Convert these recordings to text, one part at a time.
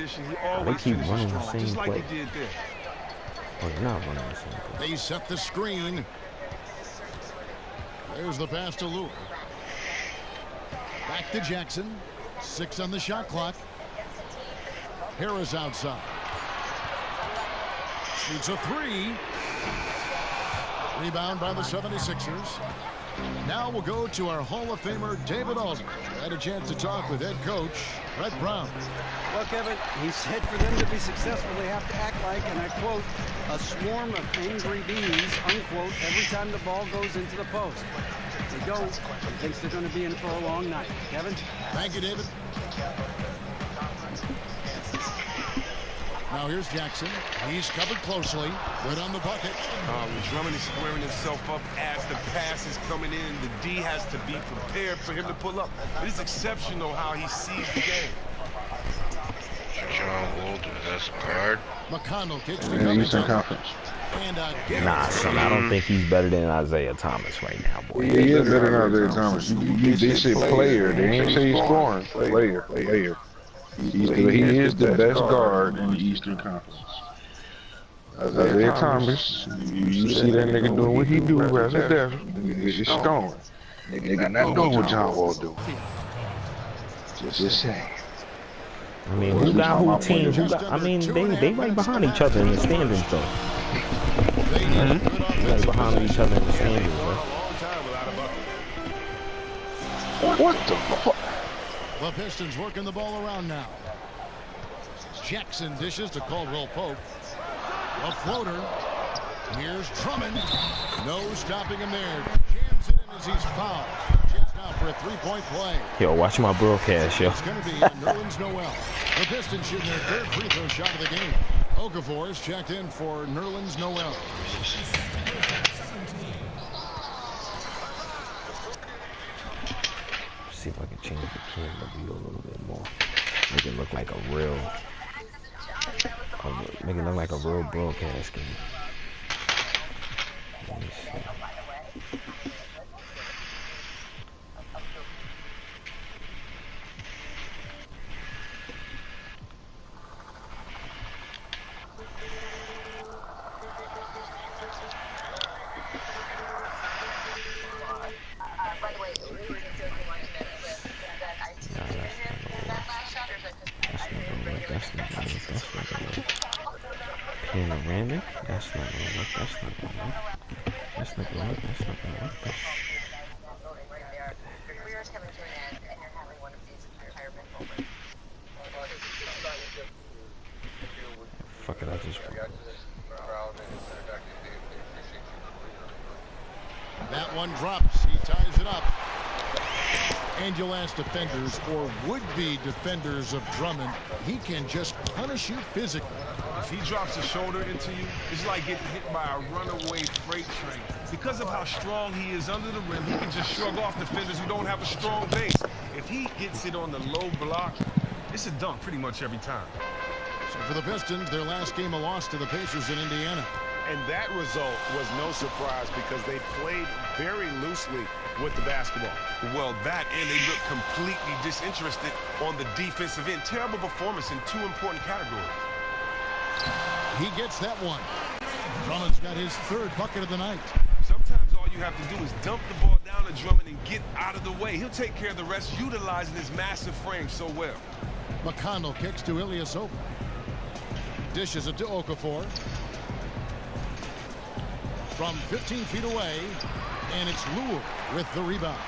position, he They always keep finishes running the strong, same just like play. he did there. Oh, they're not running the same play. They set the screen. There's the pass to Lure. Back to Jackson. 6 on the shot clock. Harris outside. Shoots a 3. Rebound by the 76ers. Now we'll go to our Hall of Famer, David Aldridge. I had a chance to talk with head coach Brett Brown. Well, Kevin, he said for them to be successful, they have to act like, and I quote, a swarm of angry bees, unquote, every time the ball goes into the post. If they don't, he thinks they're going to be in for a long night. Kevin? Thank you, David. Now here's Jackson. He's covered closely. Right on the bucket. Drummond is squaring himself up as the pass is coming in. The D has to be prepared for him to pull up. It is exceptional how he sees the game. John Wall, that's guard. McConnell kicks the Eastern Conference. Nah, son, I don't think he's better than Isaiah Thomas right now, boy. He is better than Isaiah Thomas. They say player. They ain't say he's scoring. Player. He is the best guard in the Eastern Conference. Isaiah Thomas, you see that nigga doing what he do as a devil. It's scoring. Nigga not doing what John Wall do. Just saying. I mean, who got who team? I mean, they right behind each other in the standings, though. Right behind each other in the standings, bro. What the fuck? The Pistons working the ball around now. Jackson dishes to Caldwell Pope. A floater. Here's Drummond. No stopping him there. Jams it in as he's fouled. Chance now for a three-point play. Yo, watch my broadcast, yo. It's going to be Nerlens Noel. The Pistons shooting their third free throw shot of the game. Okafor is checked in for Nerlens Noel. See if I can change the camera view a little bit more. Make it look like a real, broadcast game. Let me see. Panoramic? That's not gonna work. That's not gonna work. That's not gonna work. That's not gonna work. Fuck it, I just. That one drops. He ties it up. And you'll ask defenders or would-be defenders of Drummond, he can just punish you physically. If he drops a shoulder into you, it's like getting hit by a runaway freight train. Because of how strong he is under the rim, he can just shrug off defenders who don't have a strong base. If he gets it on the low block, it's a dunk pretty much every time. So for the Pistons, their last game a loss to the Pacers in Indiana. And that result was no surprise because they played very loosely with the basketball. Well, that and they look completely disinterested on the defensive end. Terrible performance in two important categories. He gets that one. Drummond's got his third bucket of the night. Sometimes all you have to do is dump the ball down to Drummond and get out of the way. He'll take care of the rest, utilizing his massive frame so well. McConnell kicks to Ilyasova. Dishes it to Okafor. From 15 feet away, and it's Lure with the rebound.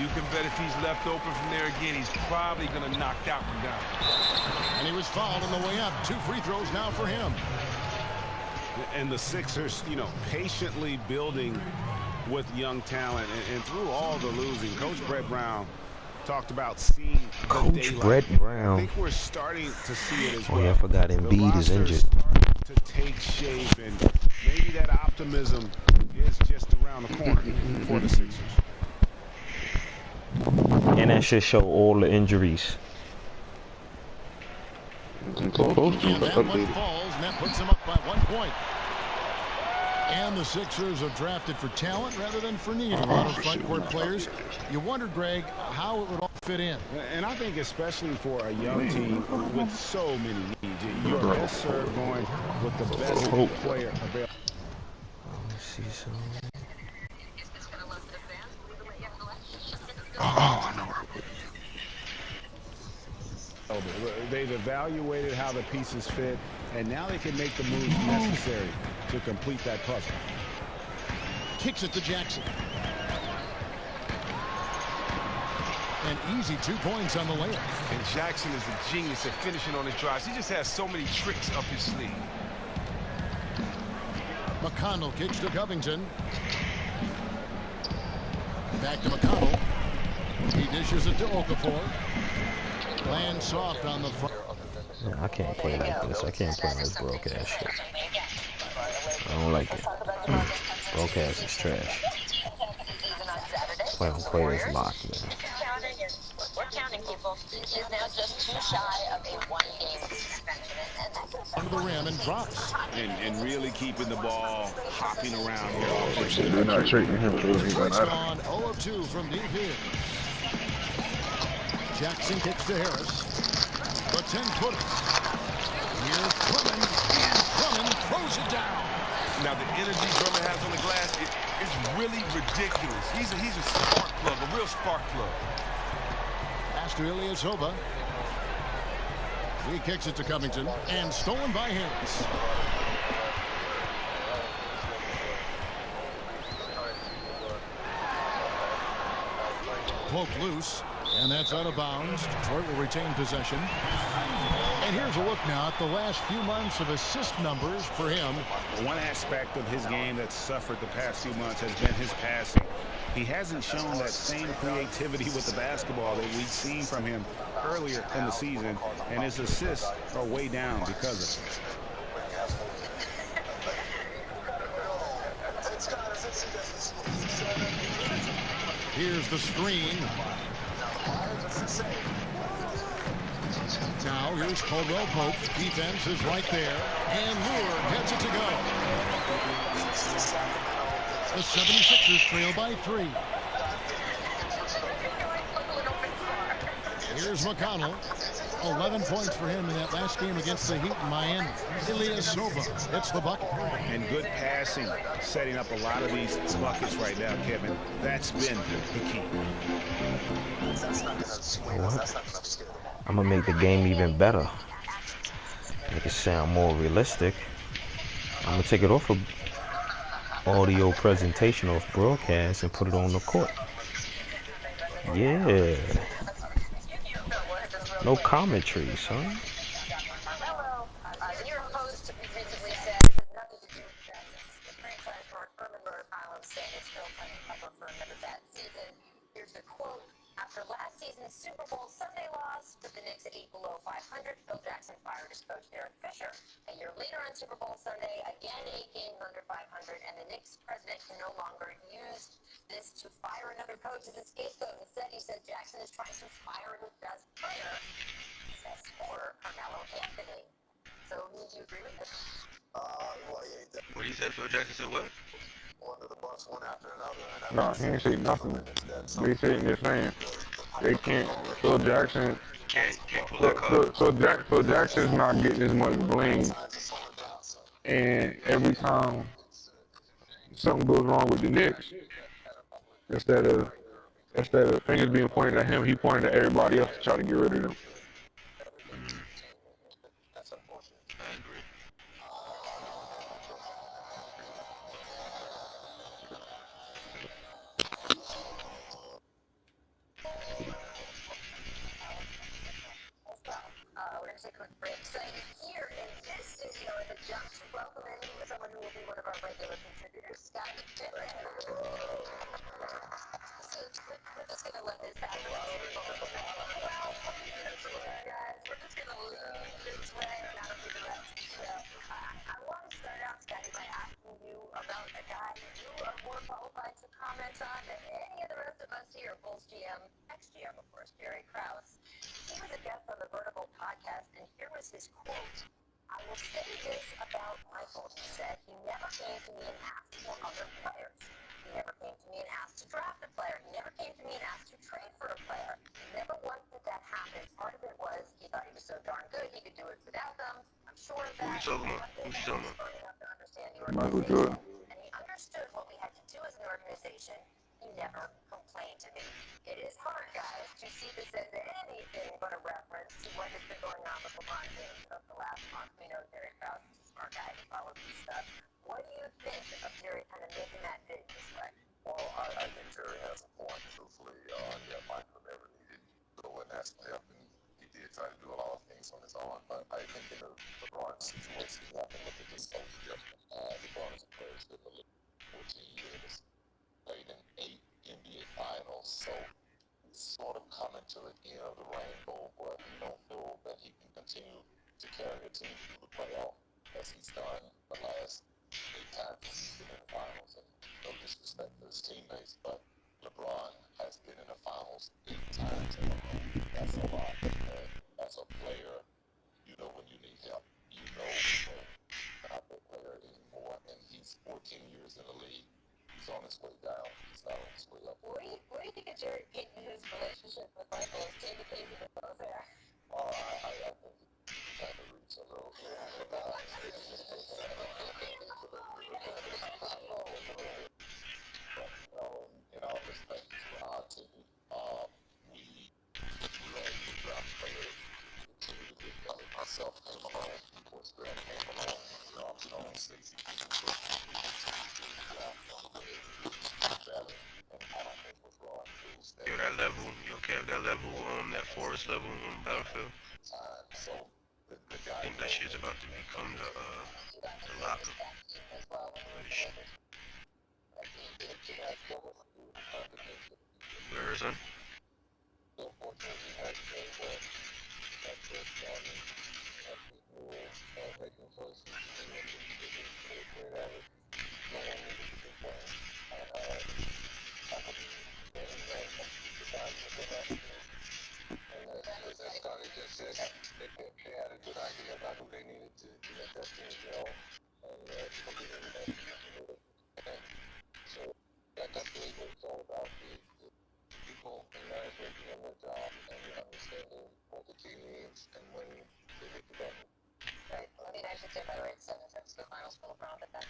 You can bet if he's left open from there again, he's probably going to knock that one down. And he was fouled on the way up. 2 free throws now for him. And the Sixers, you know, patiently building with young talent. And through all the losing, Coach Brett Brown talked about seeing the Coach daylight. Brett Brown. I think we're starting to see it as well. Oh yeah, I forgot Embiid is injured. To take shape, and maybe that optimism is just around the corner for the Sixers. And that should show all the injuries. And that one falls, and that puts them up by 1 point. And the Sixers have drafted for talent rather than for need. A lot of front court players. You wonder, Greg, how it would all fit in. And I think especially for a young team with so many needs, you're best served going with the best player available. Let me see some. Oh, I know where I put it. They've evaluated how the pieces fit, and now they can make the moves necessary to complete that puzzle. Kicks it to Jackson. An easy 2 points on the layup. And Jackson is a genius at finishing on his drives. He just has so many tricks up his sleeve. McConnell kicks to Covington. Back to McConnell. He dishes it to Okafor. Lands soft on the front. Yeah, I can't play like this. I can't play this broadcast shit. I don't like it. Broadcast is trash. Play on players locked, man. We're counting, people. He is now just too shy of a one-game suspension. Under the rim and drops. And really keeping the ball hopping around here. They're not trading him for anything. It's gone 0 of 2 from deep here. Jackson kicks to Harris. The 10-footer. Here's Drummond. And Drummond throws it down. Now, the energy Drummond has on the glass is really ridiculous. He's a spark plug, a real spark plug. Pass to Ilyasova. He kicks it to Covington. And stolen by Harris. Poked loose. And that's out of bounds. Detroit will retain possession. And here's a look now at the last few months of assist numbers for him. One aspect of his game that's suffered the past few months has been his passing. He hasn't shown that same creativity with the basketball that we've seen from him earlier in the season, and his assists are way down because of it. Here's the screen. Now here's Caldwell Pope. Defense is right there. And Moore gets it to go. The 76ers trail by 3. Here's McConnell. 11 points for him in that last game against the Heat in Miami. Ilyasova hits the bucket. And good passing, setting up a lot of these buckets right now, Kevin. That's been the key. What? I'm gonna make the game even better. Make it sound more realistic. I'm gonna take it off of audio presentation, off broadcast, and put it on the court. Yeah. No commentary, son. Hello. Your host recently said nothing to do with that. The franchise for Furman Rhode Island saying it's still playing cover for another bad season. Here's the quote. After last season's Super Bowl Sunday loss, with the Knicks at 8 below 500, Phil Jackson fired his coach Derek Fisher. A year later on Super Bowl Sunday, again 8 games under 500, and the Knicks president can no longer use this to fire another coach as a scapegoat. Instead, he said Jackson is trying to fire his best player, says for Carmelo Anthony. So, would you agree with this? What do you say, Phil Jackson said what? No, he ain't say nothing. They saying they're saying they can't. Phil Jackson. Can't pull that card. Phil Jackson's not getting as much blame. And every time something goes wrong with the Knicks, instead of fingers being pointed at him, he pointed at everybody else to try to get rid of them. I agree. We're going to take a quick break. So here in this studio in the Jump, welcoming someone who will be one of our regular contributors, Scotty Pippen. We're just going to let this happen. Guys, we're just going to leave this way and out of the rest. So I want to start out, Scotty, by asking you about a guy you are more qualified to comment on than any of the rest of us here, Bulls GM, ex-GM, of course, Jerry Krause. He was a guest on the Vertical podcast, and here was his quote. I will say this about Michael. He said he never came to me and asked for other players. He never came to me and asked to draft a player. He never came to me and asked to trade for a player. Never once did that happen. Part of it was he thought he was so darn good he could do it without them. I'm sure of Who you that. talking about? Who you talking about? Smart enough to understand the Michael organization. Jordan. And he understood what we had to do as an organization. He never complained to me. It is hard, guys, to see this as anything but a reference to what has been going on with LeBron James of the last month. We know Jerry Krause is a smart guy. He follows this stuff. What do you think of Jerry kind of making that bid this way? Well, I think Jerry has a point, truthfully. Yeah, Michael never needed to go in that step, and he did try to do a lot of things on his own. But I think in the LeBron situation, you have to look at this totally different. LeBron is a player who's been in the league 14 years, played in 8 NBA finals, so he's sort of coming to the end of the rainbow where he don't feel that he can continue to carry a team through the playoff as he's done the last 8 times he's been in the finals. And no disrespect to his teammates, but LeBron has been in the finals 8 times in a row. That's a lot. And as a player, you know when you need help. You know when you're not that player anymore, and he's 14 years in the league. He's on his way down. He's not on his way up. What do you think of Jerry Payton and his relationship with Michael? Is David David both there? I think he kind of reached a little bit. In all respect, to our team, we only draft players who continue to get better. Myself came along, Sports Grant came along, Stacey came along, better. And I don't think LeBron feels that. Yo, that level, yo, Kev, that level, that forest level on Battlefield. So the I guy think that shit's about to become the locker. Holy shit. Where is it? They had a good idea about who they needed to make that team gel, and so that's really what it's all about. The people and management doing their job and understanding what the team needs and when they hit the button. Right. Well, I mean, I should say, by the way, it's 7 trips to the finals for LeBron, but that's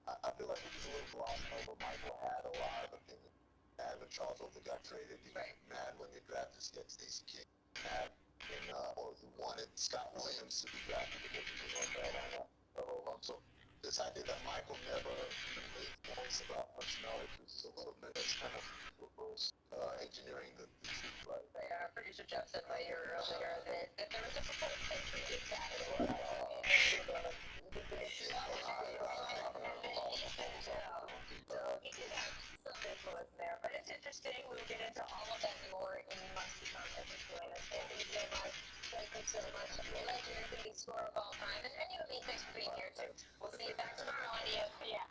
I feel like it was a little glossed over. Michael had a lot of opinion. Mad when Charles Oakley got traded. He got mad when they drafted Stacey King. Mad when or he wanted Scott Williams to be drafted because he was on Carolina. So this idea that Michael never made points about personalities is a little bit kind of reverse engineering the truth, right? Producer Jeff said right here earlier that there was a proposal to get back to some influence there, but it's interesting. We'll get into all of that more in months to come as he's doing this. Thank you so much. Thank you so much. Legend, the big scorer of all time, and you and me, thanks for being here too. We'll see you back tomorrow on ESPN.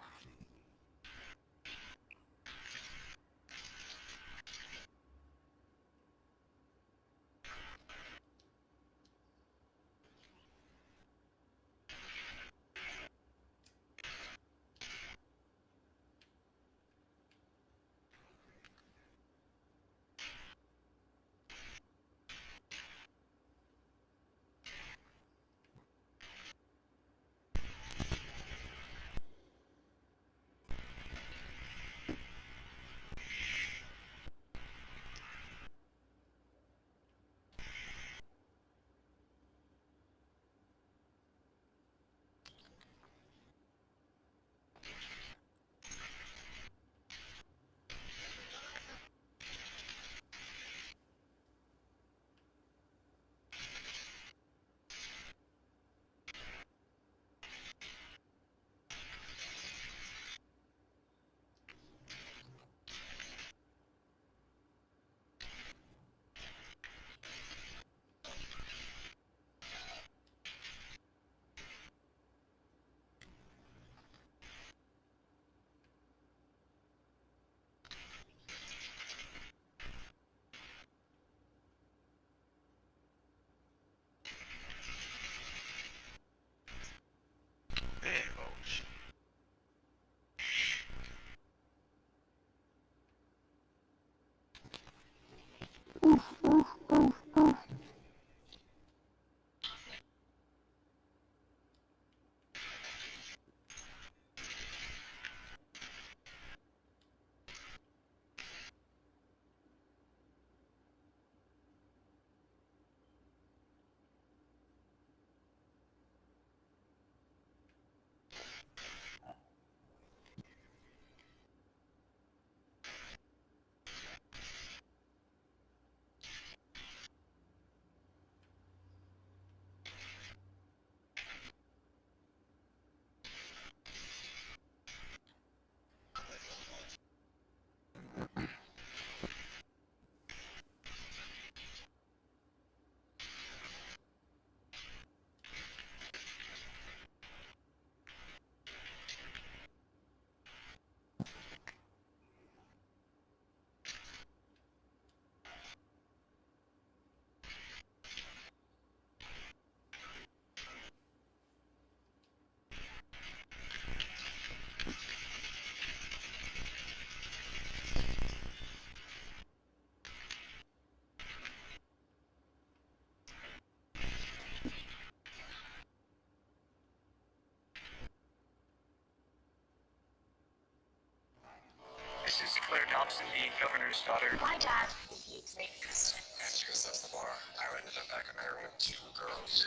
governor's daughter. My dad. That's because that's the bar. I ended up back in there with 2 girls.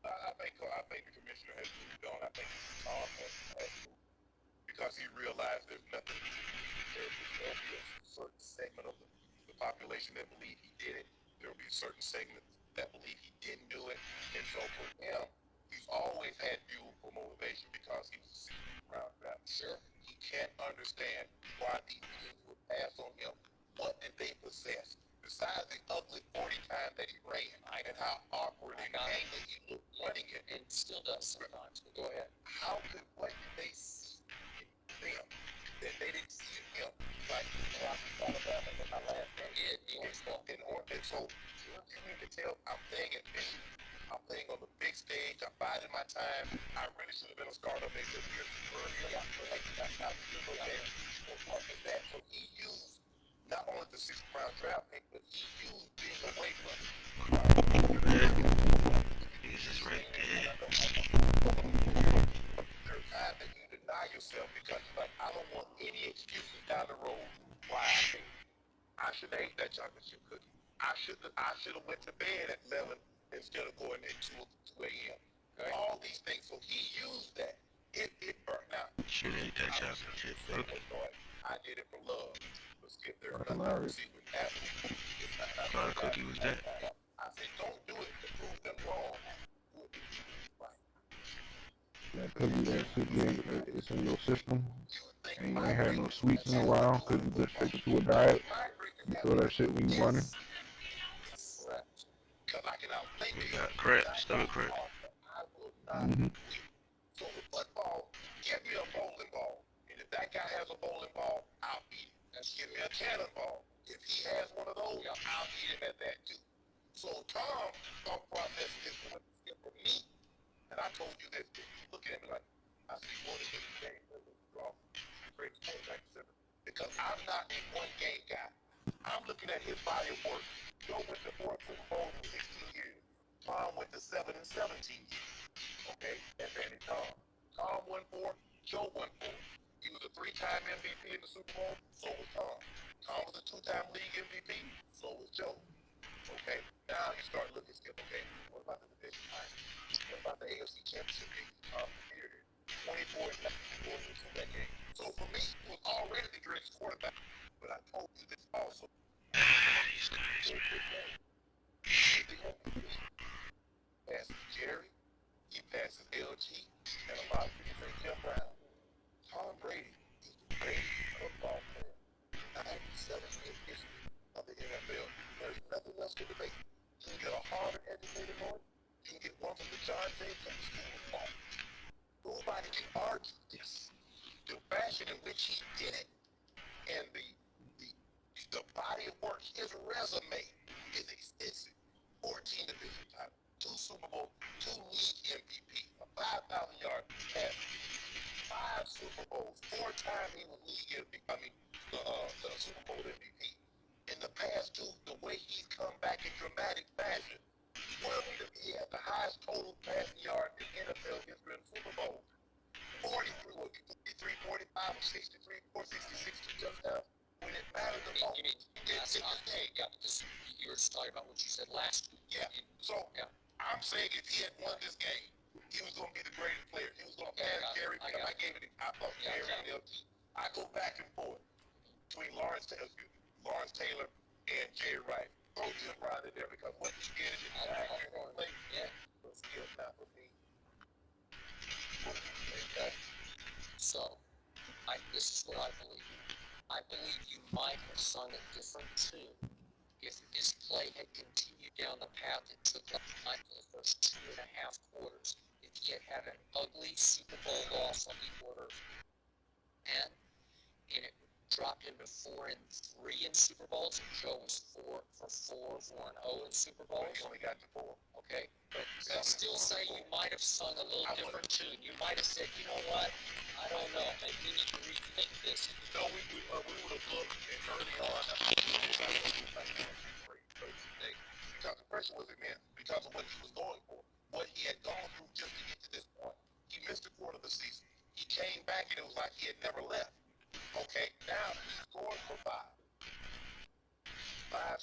I think the commissioner has moved on. I think Tom has moved because he realized there's nothing he can do. There'll be a certain segment of the population that believe he did it. There'll be certain segments that believe he didn't do it. And so for him, he's always had fuel for motivation because he was a second-round draft. Sure. He can't understand why these teams would pass on him. What did they possess? Besides the ugly 40 time that he ran, and how awkward and angry he looked running it. And still does sometimes. But go ahead. How could what did they see in them that they didn't see in him? Like, I thought about it in my last game. And so you need to tell I'm playing at Michigan. I'm playing on the big stage. I'm biding my time. I really should have been a starter maybe a year earlier. That's not the there. So he used not only the 6th round draft pick, but he used being away from it. He's just right there. There's times that you deny yourself because you're like, I don't want any excuses down the road why I should have ate that chocolate chip cookie. I should have went to bed at 11 instead of going at 2 a.m. Okay? All these things. So he used that. It burned out. Should have ate that chocolate chip cookie. I did it for love. Let's get there. Hilarious. See what happens. What kind of cookie was that? I said, don't do it to prove them wrong. That cookie that it's in your system, and you ain't had no sweets in a while because you just stick to a diet. You throw that shit when you running. We got crap, stomach crap. So the football, give me a bowling ball. And if that guy has a bowling ball, I'll beat him. Give me a cannonball. If he has one of those, I'll beat him at that too. So Tom's thought process is going to skip for me. And I told you this, look at me like, I see more than this game. Because I'm not a one-game guy. I'm looking at his body of work. Joe went to 4 Super Bowls in 16 years. Tom went to 7 in 17 years. Okay, and Danny Tom. Tom won 4, Joe won 4. He was a 3-time MVP in the Super Bowl, so was Tom. Tom was a 2-time league MVP, so was Joe. Okay, now you start looking, okay, what about the division? What about the AFC Championship game? 24 and 4 in that game. So for me, it was already the greatest quarterback. But I told you this also. These guys, Passes Jerry, he passes LG, and a lot of people say Jeff Brown. Tom Brady is the greatest football player. 97 in history of the NFL. There's nothing else to debate. You can get a Harvard-educated lawyer. You can get one from the John James School of Law. Nobody can argue this. The fashion in which he did it, and the body of work, his resume is extensive. 14 division title, 2 Super Bowl, 2 league MVP, a 5,000-yard pass, 5 Super Bowls, 4 times he was league MVP. The Super Bowl MVP. In the past, too, the way he's come back in dramatic fashion. He had the highest total passing yard in NFL history in Super Bowl. 43, 45, or 63, or 66 touchdowns. When it mattered the most, you were talking about what you said last week. Yeah. So I'm saying if he had won this game, he was going to be the greatest player. He was going to pass Gary. I gave it. I thought Gary and LT. I go back and forth between Lawrence Taylor and Jerry Rice. Throw Jim Ryan in there because what you get is but still not for me. Okay. So, this is what I believe. I believe you might have sung a different tune if his play had continued down the path it took time for the first 2.5 quarters. If he had an ugly Super Bowl loss on the order, and it dropped him to 4-3 in Super Bowls, and Joe was 4-0 in Super Bowls. He only got to 4. Okay, but I still say you might have sung a little different tune. You might have said, you know what, I don't know, maybe we need to rethink this. No, we would have looked early on. Because the pressure was immense, because of what he was going for, what he had gone through just to get to this point. He missed a quarter of the season. He came back and it was like he had never left. Okay, now he's going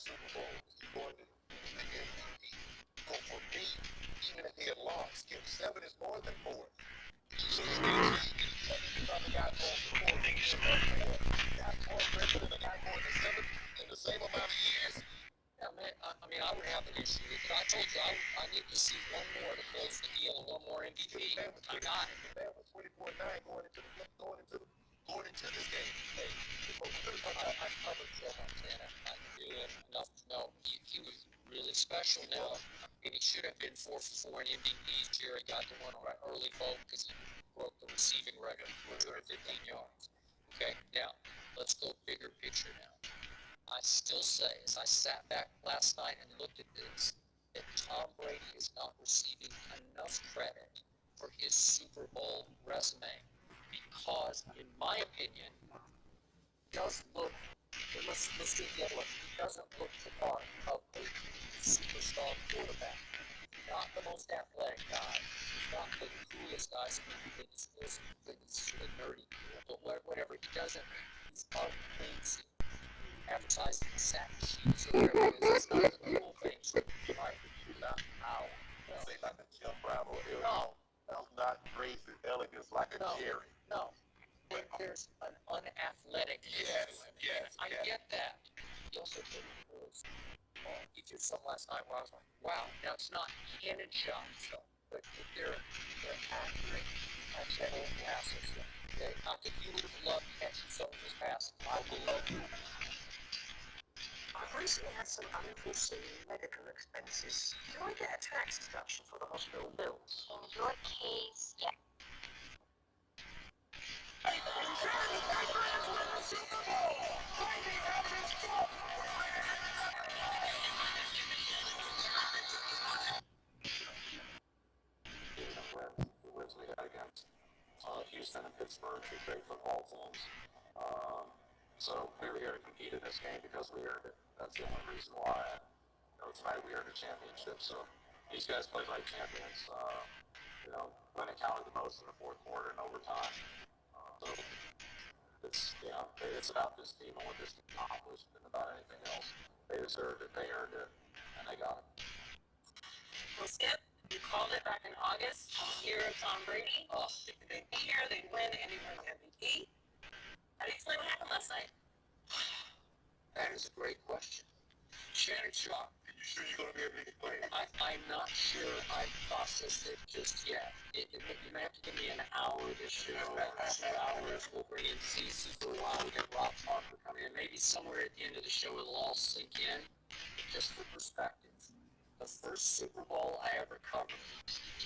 Super Bowl, is he going to the MVP? So for me, even if he had lost, Game 7 is more than 4. So the guy going to 4. Got more record than the guy going to 7 in the same amount of years. Yeah, man, I mean, I would have an issue with it. I told you I need to see one more to close the deal and one more MVP. I got it. That was 24-9 going into this game. Hey, I covered Joe Montana. I knew him enough to know he was really special now. And he should have been 4 for 4 in MVPs. Jerry got the one on an early vote because he broke the receiving record for 215 yards. Okay, now, let's go bigger picture now. I still say, as I sat back last night and looked at this, that Tom Brady is not receiving enough credit for his Super Bowl resume because, in my opinion, he doesn't look, let's do the other one, he doesn't look the part of a superstar quarterback. He's not the most athletic guy. He's not the coolest guy, he's the nerdy, but whatever he doesn't, he's amazing. Advertising sack sheets or whatever it is, it's not the cool things. Right? Not how. Say like a Jim Brown or no. Not crazy elegance like a Jerry. No. There's an unathletic. Yes. I get that. He also did he did something last night where I was like, wow, now it's not cannon shots, but they're accurate at that old passes. Okay? I think you would have loved catching some of his passes. I would love to. I've recently had some unforeseen medical expenses. Do I get a tax deduction for the hospital bills? In your case, yeah. The wins we had against Houston and Pittsburgh, two great football teams. So we were here to compete in this game because we earned it. That's the only reason why. Tonight we earned a championship. So these guys played like champions. When it counted the most in the fourth quarter and overtime. So it's about this team and what this team accomplished and about anything else. They deserved it, they earned it, and they got it. Well, Skip, you called it back in August, year of Tom Brady. They'd be here, they'd win, and he wins MVP. How do you explain what happened last night? That is a great question. Shannon Sharp. Are you sure you're going to be able to play? I'm not sure I've processed it just yet. You may have to give me an hour this show, 2 hours. We'll bring in CeCe for a while. We got Rob Parker coming in. Maybe somewhere at the end of the show it'll all sink in. Just for perspective. The first Super Bowl I ever covered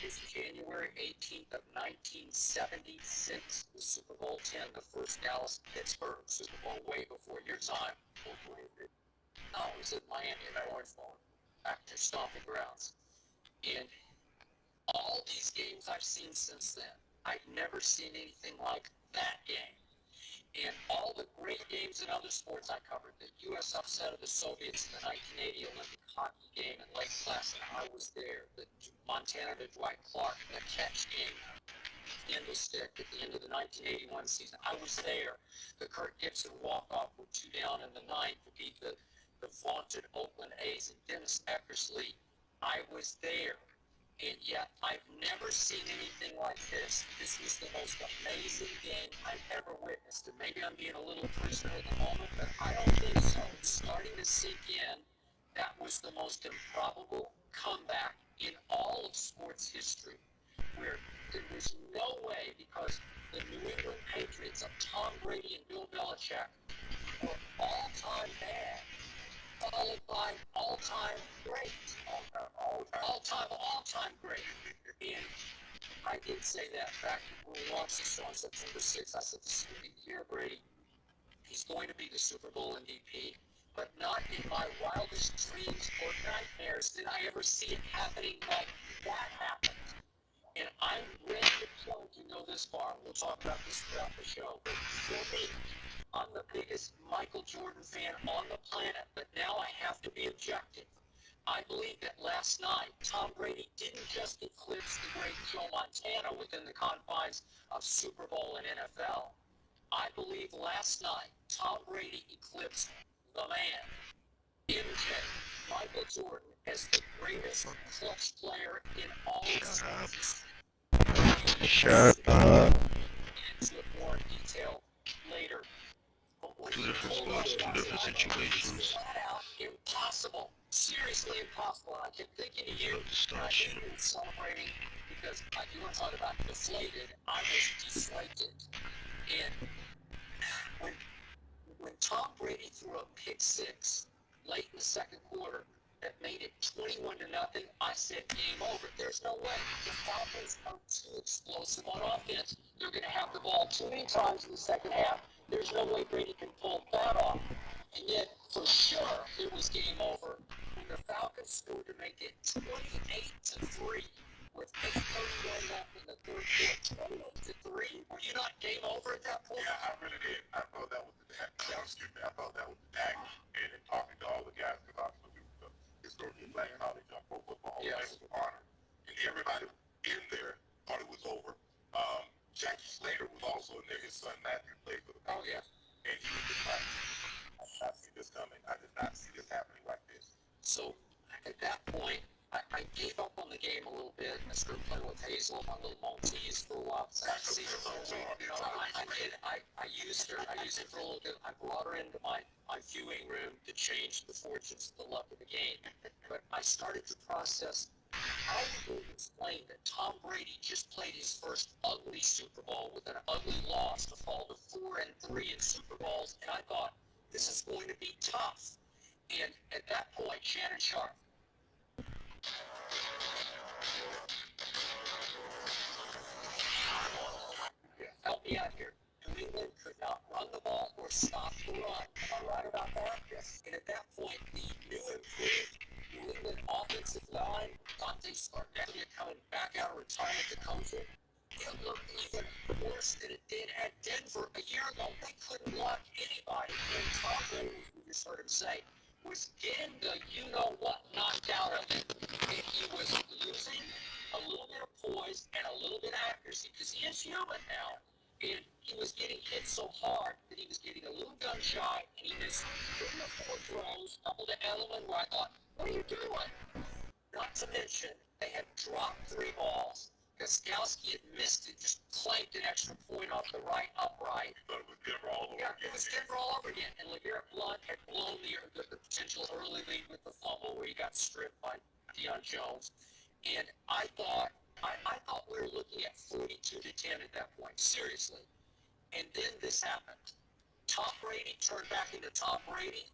is January 18th of 1976. The Super Bowl 10, the first Dallas-Pittsburgh Super Bowl, way before your time. I was at Miami at Orange Bowl, back to stomping grounds. And all these games I've seen since then, I've never seen anything like that game. And all the great games in other sports I covered, the U.S. upset of the Soviets in the 1980 Olympic hockey game in Lake Placid, I was there. The Montana to Dwight Clark, the catch game in the stick at the end of the 1981 season, I was there. The Kirk Gibson walk-off with 2 down in the ninth to beat the vaunted Oakland A's and Dennis Eckersley. I was there. And yet, I've never seen anything like this. This was the most amazing game I've ever witnessed. And maybe I'm being a little prisoner at the moment, but I don't think so. It's starting to sink in. That was the most improbable comeback in all of sports history, where there was no way, because the New England Patriots of Tom Brady and Bill Belichick were all-time bad, followed by all-time great. All-time great. And I did say that back when we launched the show on September 6th. I said, this is going to be the year, Brady. He's going to be the Super Bowl MVP, but not in my wildest dreams or nightmares did I ever see it happening like that happened. And I'm ready to plug, you know this far. We'll talk about this throughout the show. But for me, I'm the biggest Michael Jordan fan on the planet, but now I have to be objective. I believe that last night, Tom Brady didn't just eclipse the great Joe Montana within the confines of Super Bowl and NFL. I believe last night, Tom Brady eclipsed the man. MJ, Michael Jordan, as the greatest clutch player in all of sports. Shut up. Into it more in detail later. But what Two he different told sports, us two last different night situations. was flat out impossible. Seriously impossible. And I kept thinking of you, About to and start I shit. kept been celebrating because you were talking about deflated. I was deflated. And when Tom Brady threw a pick six late in the second quarter that made it 21-0, I said, game over. There's no way. The Falcons are too explosive on offense. They're going to have the ball too many times in the second half. There's no way Brady can pull that off. And yet, for sure, it was game over when the Falcons scored to make it 28-3 with 8:31 left in the third quarter. 28-3. Were you not game over at that point? Yeah, I really did. I thought that was I thought that was the tag. And in talking to all the guys, because obviously historically black college pro football, yes, was honored. And everybody in there thought it was over. Jackie Slater was also in there. His son Matthew played for the Falcons. Oh, yes. And he was just like, I did not see this coming. I did not see this happening like this. So at that point, I gave up on the game a little bit. I started playing with Hazel, my little Maltese, for a while. I used her. I used it for a little bit. I brought her into my viewing room to change the fortunes of the luck of the game. But I started to process how we would explain that Tom Brady just played his first ugly Super Bowl with an ugly loss to fall to 4-3 in Super Bowls. And I thought, this is going to be tough. And at that point, Shannon Sharp. Help me out here. New England could not run the ball or stop the run. Am I right about that? Yes. And at that point, the new improved New England offensive line thought they started actually coming back out of retirement to come to. It looked even worse than it did at Denver a year ago. They couldn't block anybody. And Tom Brady, we just heard him say, was getting the you-know-what knocked out of him. And he was losing a little bit of poise and a little bit of accuracy because he is human now. And he was getting hit so hard that he was getting a little gun shy. And he missed 3 or 4 throws, couple to Edelman, where I thought, what are you doing? Not to mention, they had dropped 3 balls. Gostkowski had missed it, just clanked an extra point off the right upright. But it was Denver all over again. Yeah, it was Denver all over again. And LeGarrette Blount had blown the potential early lead with the fumble where he got stripped by Deion Jones. And I thought we were looking at 42-10 at that point, seriously. And then this happened. Tom Brady turned back into Tom Brady,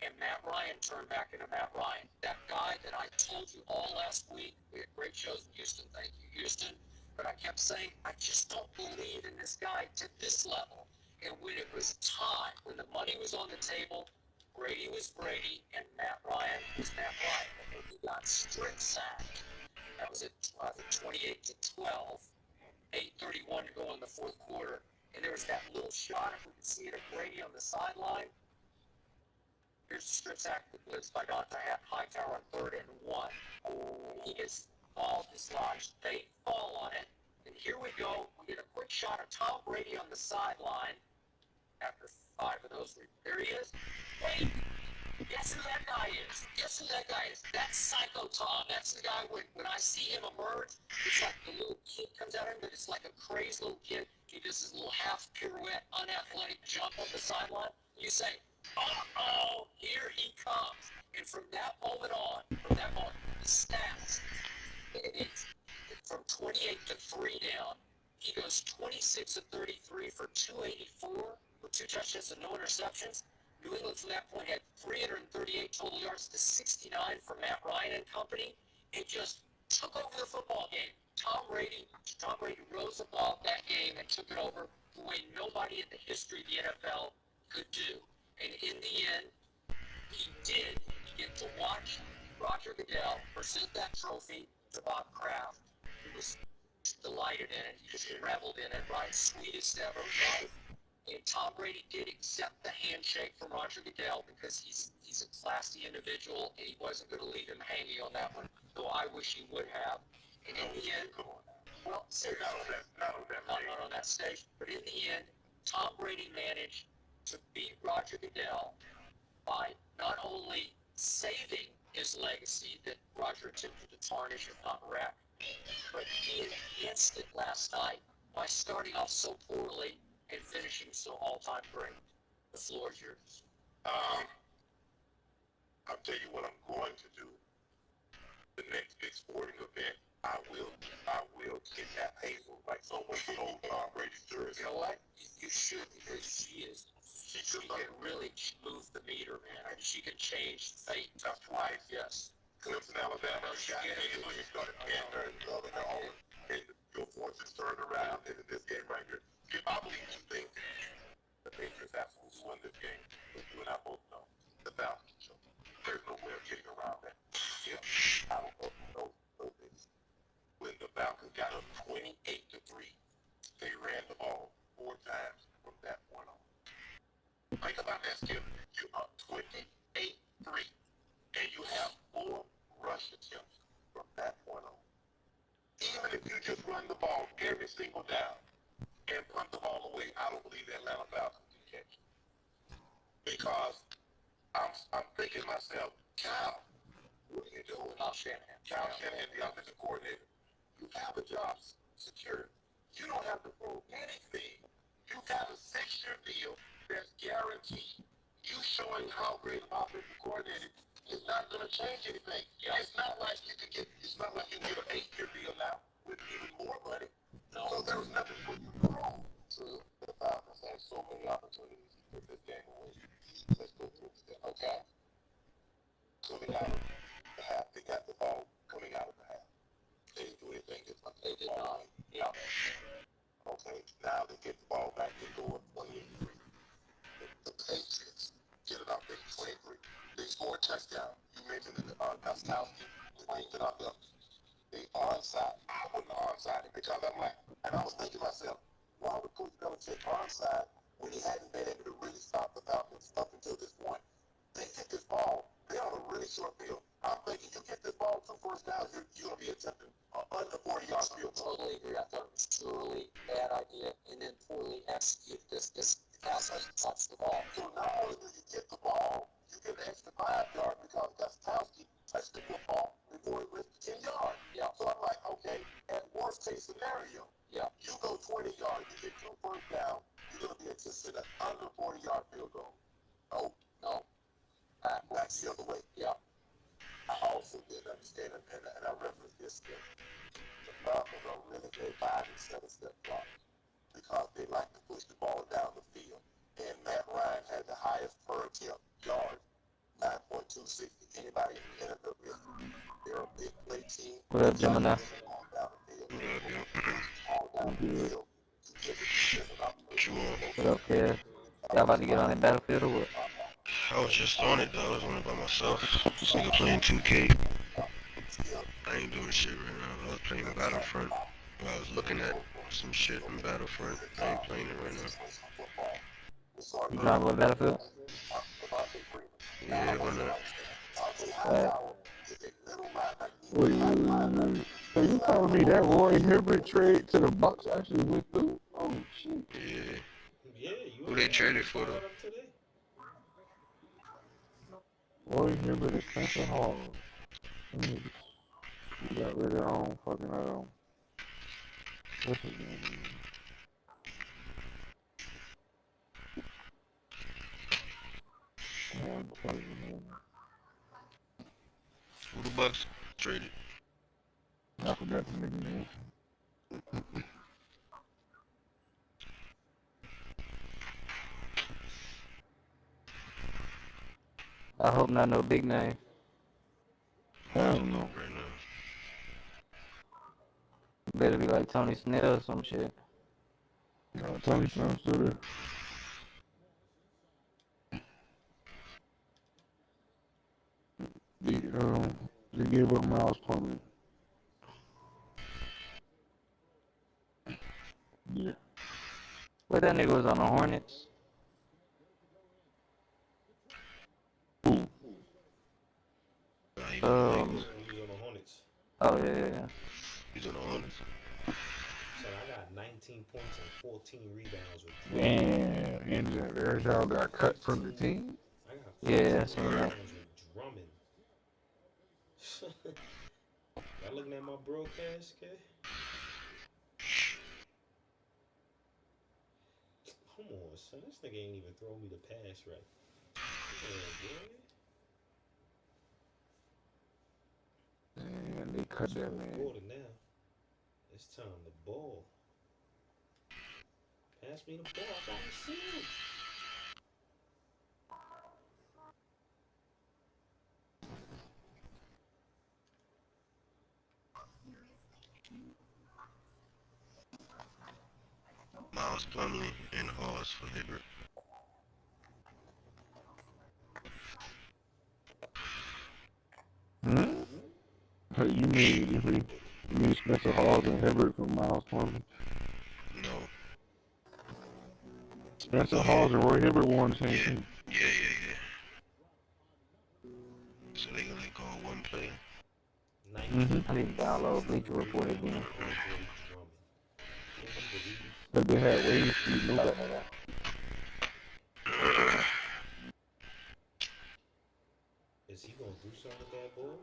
and Matt Ryan turned back into Matt Ryan. That guy that I told you all last week, we had great shows in Houston, thank you, Houston. But I kept saying, I just don't believe in this guy to this level. And when it was time, when the money was on the table, Brady was Brady, and Matt Ryan was Matt Ryan. And he got strip sacked. That was at 28-12, 8:31 to go in the fourth quarter. And there was that little shot, if we could see it, of Brady on the sideline. Here's the strip sack that blitz by Dante Hightower on 3rd and 1. He gets ball dislodged. They fall on it. And here we go. We get a quick shot of Tom Brady on the sideline. After 5 of those, there he is. Wait, guess who that guy is? Guess who that guy is? That's Psycho Tom. That's the guy when I see him emerge, it's like the little kid comes out of him, but it's like a crazy little kid. He does his little half pirouette, unathletic jump on the sideline. You say, uh-oh, here he comes. And from that moment on, the stats, it's from 28-3 down, he goes 26 of 33 for 284 with 2 touchdowns and no interceptions. New England from that point had 338 total yards to 69 for Matt Ryan and company. It just took over the football game. Tom Brady rose above that game and took it over the way nobody in the history of the NFL could do. And in the end, he did. You get to watch Roger Goodell present that trophy to Bob Kraft. He was delighted in it. He just reveled in it, right? Sweetest ever life. And Tom Brady did accept the handshake from Roger Goodell because he's a classy individual, and he wasn't going to leave him hanging on that one, though I wish he would have. And in the end, well, seriously, not on that stage, but in the end, Tom Brady managed to beat Roger Goodell by not only saving his legacy that Roger attempted to tarnish, if not wreck. But he enhanced it last night by starting off so poorly and finishing so all-time great. The floor is yours. I'll tell you what I'm going to do. The next big sporting event, I will kidnap Hazel like someone stole Tom Brady's jersey. You know what? You should, because she can really move the meter, man. She can change fate. That's twice. Yes. Clemson, Alabama, she got Hazel and you started Panther and other own. And your forces turned around into this game right here. I believe you think the Patriots absolutely won this game. But you and I both know the Falcons show. There's no way of getting around that. Yeah, I don't know this. When the Falcons got up 28-3, they ran the ball 4 times from that point on. Think about that, Skip. You're up 28-3, and you have 4 rush attempts from that point on. Even if you just run the ball every single down and punt the ball away, I don't believe the Atlanta Falcons can catch it. Because I'm thinking to myself, Kyle, what are you doing? Kyle Shanahan, the offensive coordinator. You have a job secured. You don't have to prove anything. You got a 6-year deal that's guaranteed. You showing how great of offensive coordinator is not going to change anything. Yeah. It's not like you can get an 8-year deal now with even more money. No. So there was nothing for you to prove. So the Falcons had so many opportunities to put this game away. Let's go through this. Okay. Coming out of the half, they got the ball coming out of the half. They didn't do anything. They did not. Yeah. Okay. Now they get the ball back. They go up 28-3. The Patriots get it out there 23. They score a touchdown. You mentioned it, Gostowski, Dwayne Canada. They onside. I wasn't onside because I'm like, and I was thinking to myself, why would Coach Belichick onside when he hadn't been able to really stop the Falcons up until this point? They get this ball. They're on a really short field. I'm thinking you get this ball 2 first downs, you're going to be attempting under 40-yard field. Totally agree. I thought it was truly a bad idea and then poorly executed. This pass hasn't touched the ball. So not only do you get the ball, you get an extra 5 yards because Gostowski touched the football before it went to 10 yards. Yeah. So I'm like, okay, at worst case scenario, yeah, you go 20 yards, you get 2 first down, you're going to be attempting an under 40-yard field goal. No. Back the other way. Yeah. I also didn't understand, and I referenced this thing. The Falcons are really good 5- and 7-step blocks because they like to push the ball down the field. And Matt Ryan had the highest per attempt yard, 9.260. Anybody in the NFL history? They're a big play team. What up, Gemini? What up, kid? Y'all about to get on the battlefield or what? I was just on it though. I was on it by myself. This nigga playing 2K. I ain't doing shit right now. I was playing Battlefront. I was looking at some shit in Battlefront. I ain't playing it right now. You trying to go to Battlefield? Yeah, why not? So you telling me that Roy Hibbert trade to the Bucks actually went through? Oh shit. Yeah. Who they traded for though? Roy Hibbert and Spencer Hall. You got rid of fucking what's his name? Who the Bucks traded? I forgot the nigga name. I hope not no big name. I don't know. Right now. Better be like Tony Snell or some shit. No, Tony Snell's still there. They gave up Miles Plumlee. Yeah. But that nigga was on the Hornets. He was on the Hornets. Oh yeah. He's on the Hornets. So I got 19 points and 14 rebounds with 3. Damn, and Erjal got cut from the team. I got 14 Yeah, I seen that. rebounds with Drummond. Y'all looking at my broadcast, kid? Come on, son. This nigga ain't even throw me the pass right. Come on, boy. And they cut that man. Quarter now. It's time to ball. Pass me the ball. I gotta see it. Miles Plumlee and Hawes for Hibbert. You mean Spencer Hawes and Hibbert for Miles Plumlee? No. Spencer Hawes and Roy Hibbert won the same team. Yeah. So they gonna call one player? I need to download Bleacher Report again. But they had ways to know that. Is he gonna do something with that ball?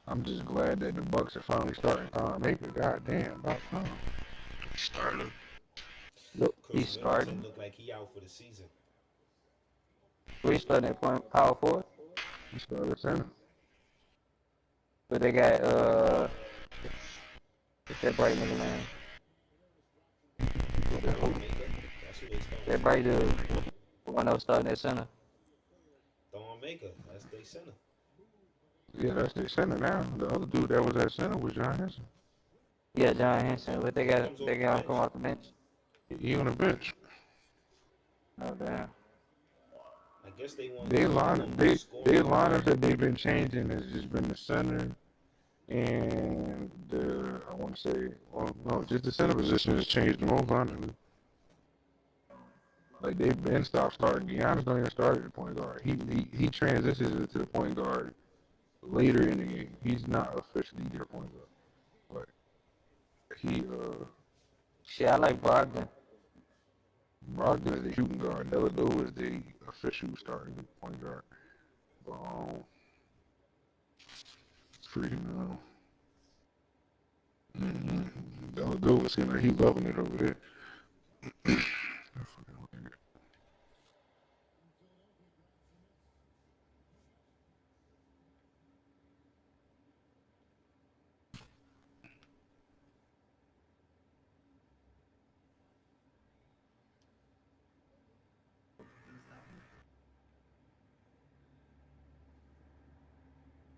I'm just glad that the Bucks are finally starting Thon Maker. Goddamn, about time. Starting him. Look, he's starting. Look like he out for the season. We starting at power forward. He started center. But they got what's that bright nigga name? That bright dude. One that was starting at center. Thon Maker, that's their center. Yeah, that's their center now. The other dude that was at center was John Henson. Yeah, John Henson. But they got him come off the bench. He on the bench. Oh damn. I guess they want. They lineups that they've been changing has just been the center and the just the center position has changed the most honestly. Like they've been stopped starting. Giannis don't even start at the point guard. He transitions into the point guard later in the game. He's not officially their point guard. But shit, I like Brogdon. Brogdon is the shooting guard. Dellavedova is the official starting point guard. Free now. Dellavedova seems like he's loving it over there.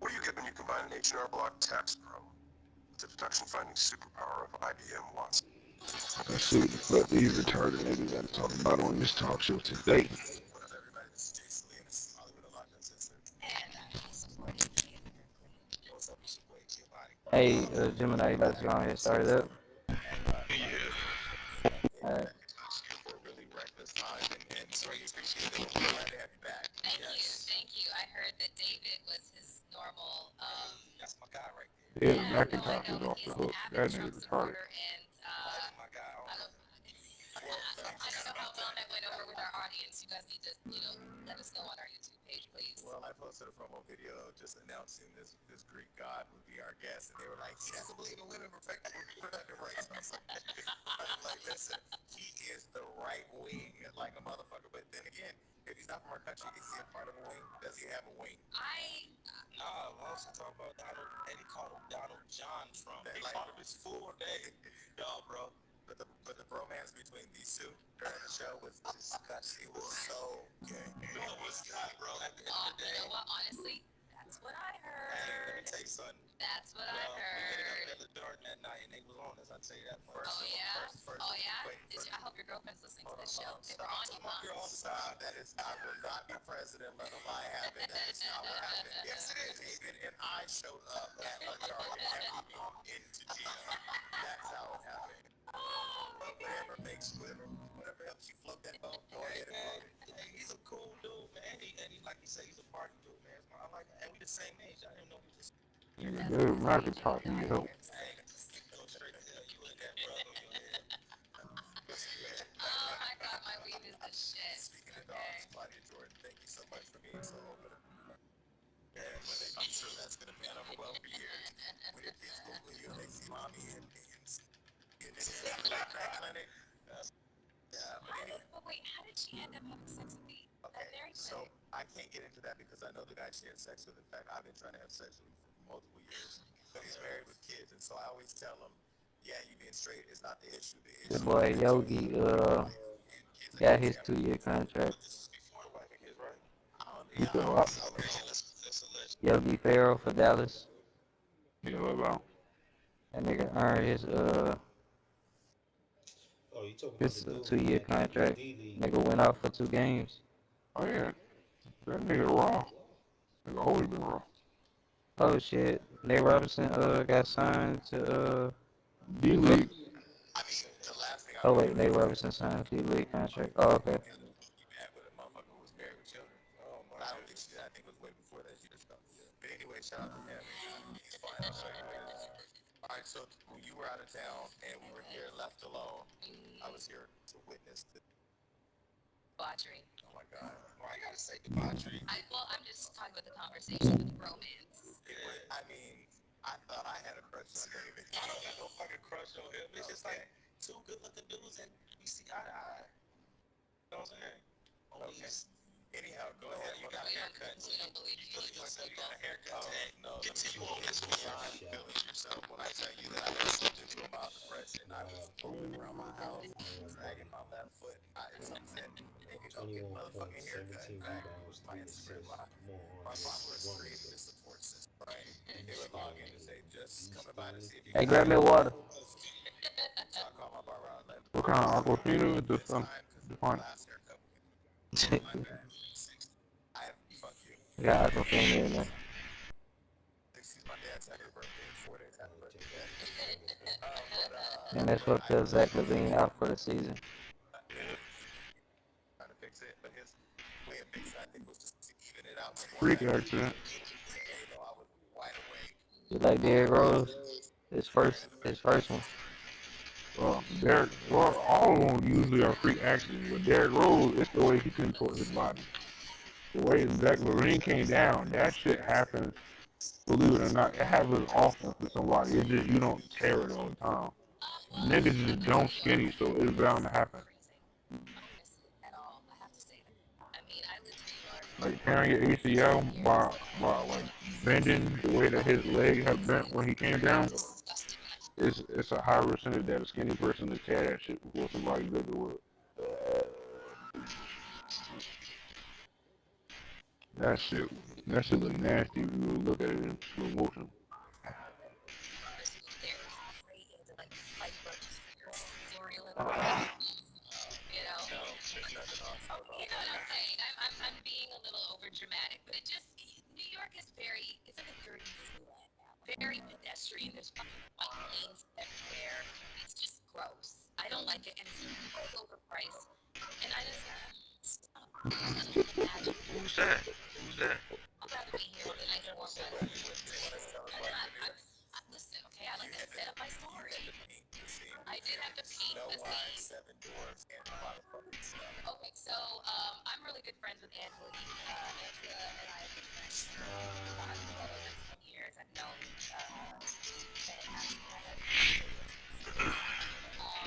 What do you get when you combine an H&R Block Tax Pro with the deduction-finding superpower of IBM Watson? Let's see what the fuck these retarded niggas got to talk about on this talk show today. Hey, Gemini, let's go ahead and start it up. Alright. Thank you. I heard that David was his normal, That's my guy right Yeah, McIntosh is off the hook. That nigga's retarded. I don't know how well that went over with our audience. You guys need to, let us know on our YouTube page, please. Well, I posted a promo video just announcing this Greek god would be our guest, and they were like, he doesn't believe in women reproductive rights. I was like, listen, he is the right wing, like a motherfucker. But then again, if he's not from our country, is he a part of a wing? Does he have a wing? I also talk about Donald, and he called him Donald John Trump. He called him his full name. No, bro. But the bromance between these two during the show was disgusting. It was so gay. No, it was not, bro. At the end of the day. You know what? Honestly, that's what I heard. Hey, let me tell you something. That's what I We heard. ended up in the dark that night, and they was on us. I'll tell you that first. Oh yeah? I hope your girlfriend's listening to this show. They were on you, huh? Stop. That is, I will not be president. Let a lie happen. That is not what happened. Yes, it is. David and I showed up at a target and we moved into jail. That's how it happened. Whatever helps you float that boat. Go ahead and float it. Hey, he's a cool dude, man. And he like you say, he's a party dude, man. I like that. And we the same age. I didn't know we just. Dude, McIntosh need help. Oh my god, my weed is the shit. So, but I'm sure that's going to pan out well for years. When your kids Google you and they see mommy in the clinic. Yeah, but anyway. But wait, how did she end up having sex with me? Okay, so I can't get into that because I know the guy she had sex with. In fact, I've been trying to have sex with him for multiple years. But he's married with kids, and so I always tell him, yeah, you being straight is not the issue. The The issue boy is Yogi got his 2-year contract. this is before the wife and kids, right? You said what? Yogi Ferrell for Dallas. Yeah, what about? That nigga earned his Oh, you talking about his the dude 2-year that contract. D-League? Nigga went out for 2 games. Oh yeah, that nigga raw. Nigga always been raw. Oh shit, Nate Robinson got signed to D-League. I mean, the last thing I Oh wait, Nate Robinson signed a D-League contract. Oh okay. you mad with a motherfucker who was married with children. I don't think she did. I think it was way before that years ago. But anyway, shout out to him. He's fine. I'll show you later. All right, so when you were out of town and we were here left alone, I was here to witness the Debauchery. oh my God. Why I gotta say debauchery? Well, I'm just talking about the conversation with the bromance. I mean, I thought I had a crush on David. I don't got no fucking crush on him. It's just like two good looking dudes and we see eye to eye. You know what I'm saying? Okay. Anyhow, go ahead. You got a haircut. We don't believe you. You got a haircut. No, let me feel yourself when I tell you that I got slipped into a mild depression. I was rolling around my house, dragging my left foot. It's upset. And you know, get a 21 motherfucking points, haircut. 17 rebounds, 3 assists, more My on father was one creating the support system, right? They would log in and say, just coming by to see if you Hey, got grab me a water. So I called my barber out. What kind of Aquafina is this? Define. Last haircut. Fuck you. Got Aquafina in there. Excuse my dad's happy birthday in 4 days. Happy birthday, And that's what tells Zach Levine out for the season. Trying to fix it, but his way of fixing it, I think, was just to even it out. Freak accident. I was wide awake. Just like Derrick Rose, his first one. All of them usually are freak accidents, but Derrick Rose, it's the way he contort his body. The way Zach Levine came down, that shit happens. Believe it or not, it happens often for somebody. It's just you don't tear it all the time. Niggas just don't skinny, so it's bound to happen. Like tearing your ACL by like bending the way that his leg had bent when he came down. It's a high percentage that a skinny person to tear that shit before somebody does the work. That shit look nasty if you look at it in slow motion. I'm being a little over dramatic, but it just New York is it's like a dirty Disneyland now. Very pedestrian. There's white lanes everywhere. It's just gross. I don't like it, and it's overpriced. And I just Who's that? Who's that? I'd rather be here with a nice warm weather. Listen, okay, I like to set up my story. I did have to paint the scene. Okay, so I'm really good friends with Angela. Angela and I have been friends for 10 years. I've known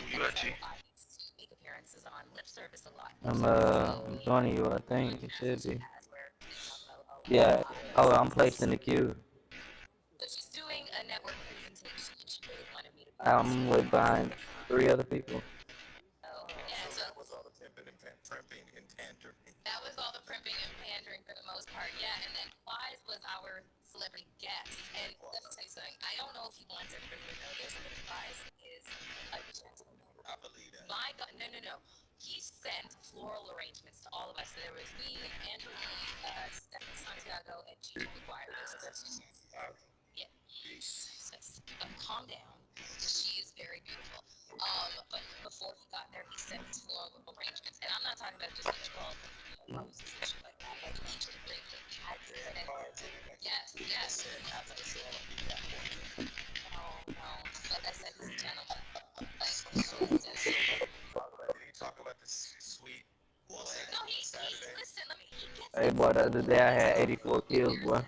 You actually? I used to make appearances on Lip Service a lot. I'm joining you, I think. It should be. Yeah. Oh, I'm placed in the queue. So she's doing a network presentation and she really wanted me to I'm like behind 3 other people. That was all the primping and pandering. That was all the primping and pandering for the most part, yeah. And then Wise was our celebrity guest. And let me tell you something. I don't know if he wants everybody to know this, but Wise is a gentleman. I believe that. My God, no. He sent floral arrangements to all of us. So there was me, Andrew Lee, Stephanie Santiago, and Gigi McGuire. Yeah. Calm down. She is very beautiful. But before he got there, he sent his floral arrangements. And I'm not talking about just each ball, roses and shit like that. Like each of the cats. Yes. No. Like I said, he's a gentleman. Like, Did he talk about the sweet? No, he Listen, let me. He gets Hey, boy, the other day I had 84 kills, boy.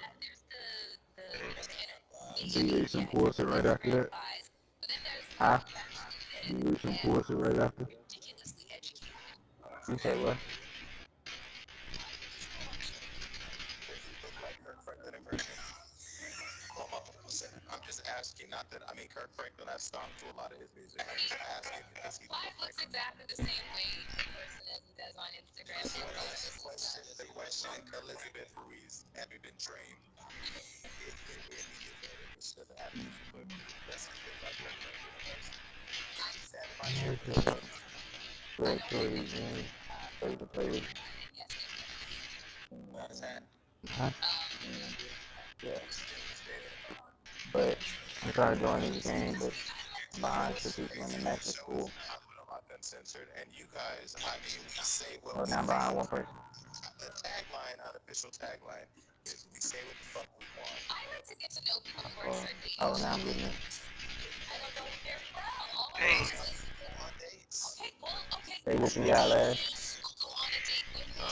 Do you eat some pussy right after that? Huh? Do you eat some pussy right after? ridiculously educated. You say what? Does he look like Kirk Franklin in person? I'm just asking, not that, I mean, Kirk Franklin, I've sung to a lot of his music. I'm just asking, does he look Clive like looks exactly the same way in person as he does on Instagram. the question, Elizabeth Ruiz, have you been trained? If he did better, this doesn't have to be, but does he look like Kirk Franklin in person? Is that my trick? Great stories, man. Play the players. What's that? Huh? Yeah. Stay there. But I'm trying to join this game, but I'm behind two people in the national school. Uncensored, and you guys, I mean, we say what Oh, we now I'm behind one person. The tagline, unofficial tagline, is we say what the fuck we want. I like to get to know people before I start dating. Oh, now I'm getting it. I don't know him very well. All I Damn. know is okay, well, okay. They whooping y'all ass. I'll go on a date with him.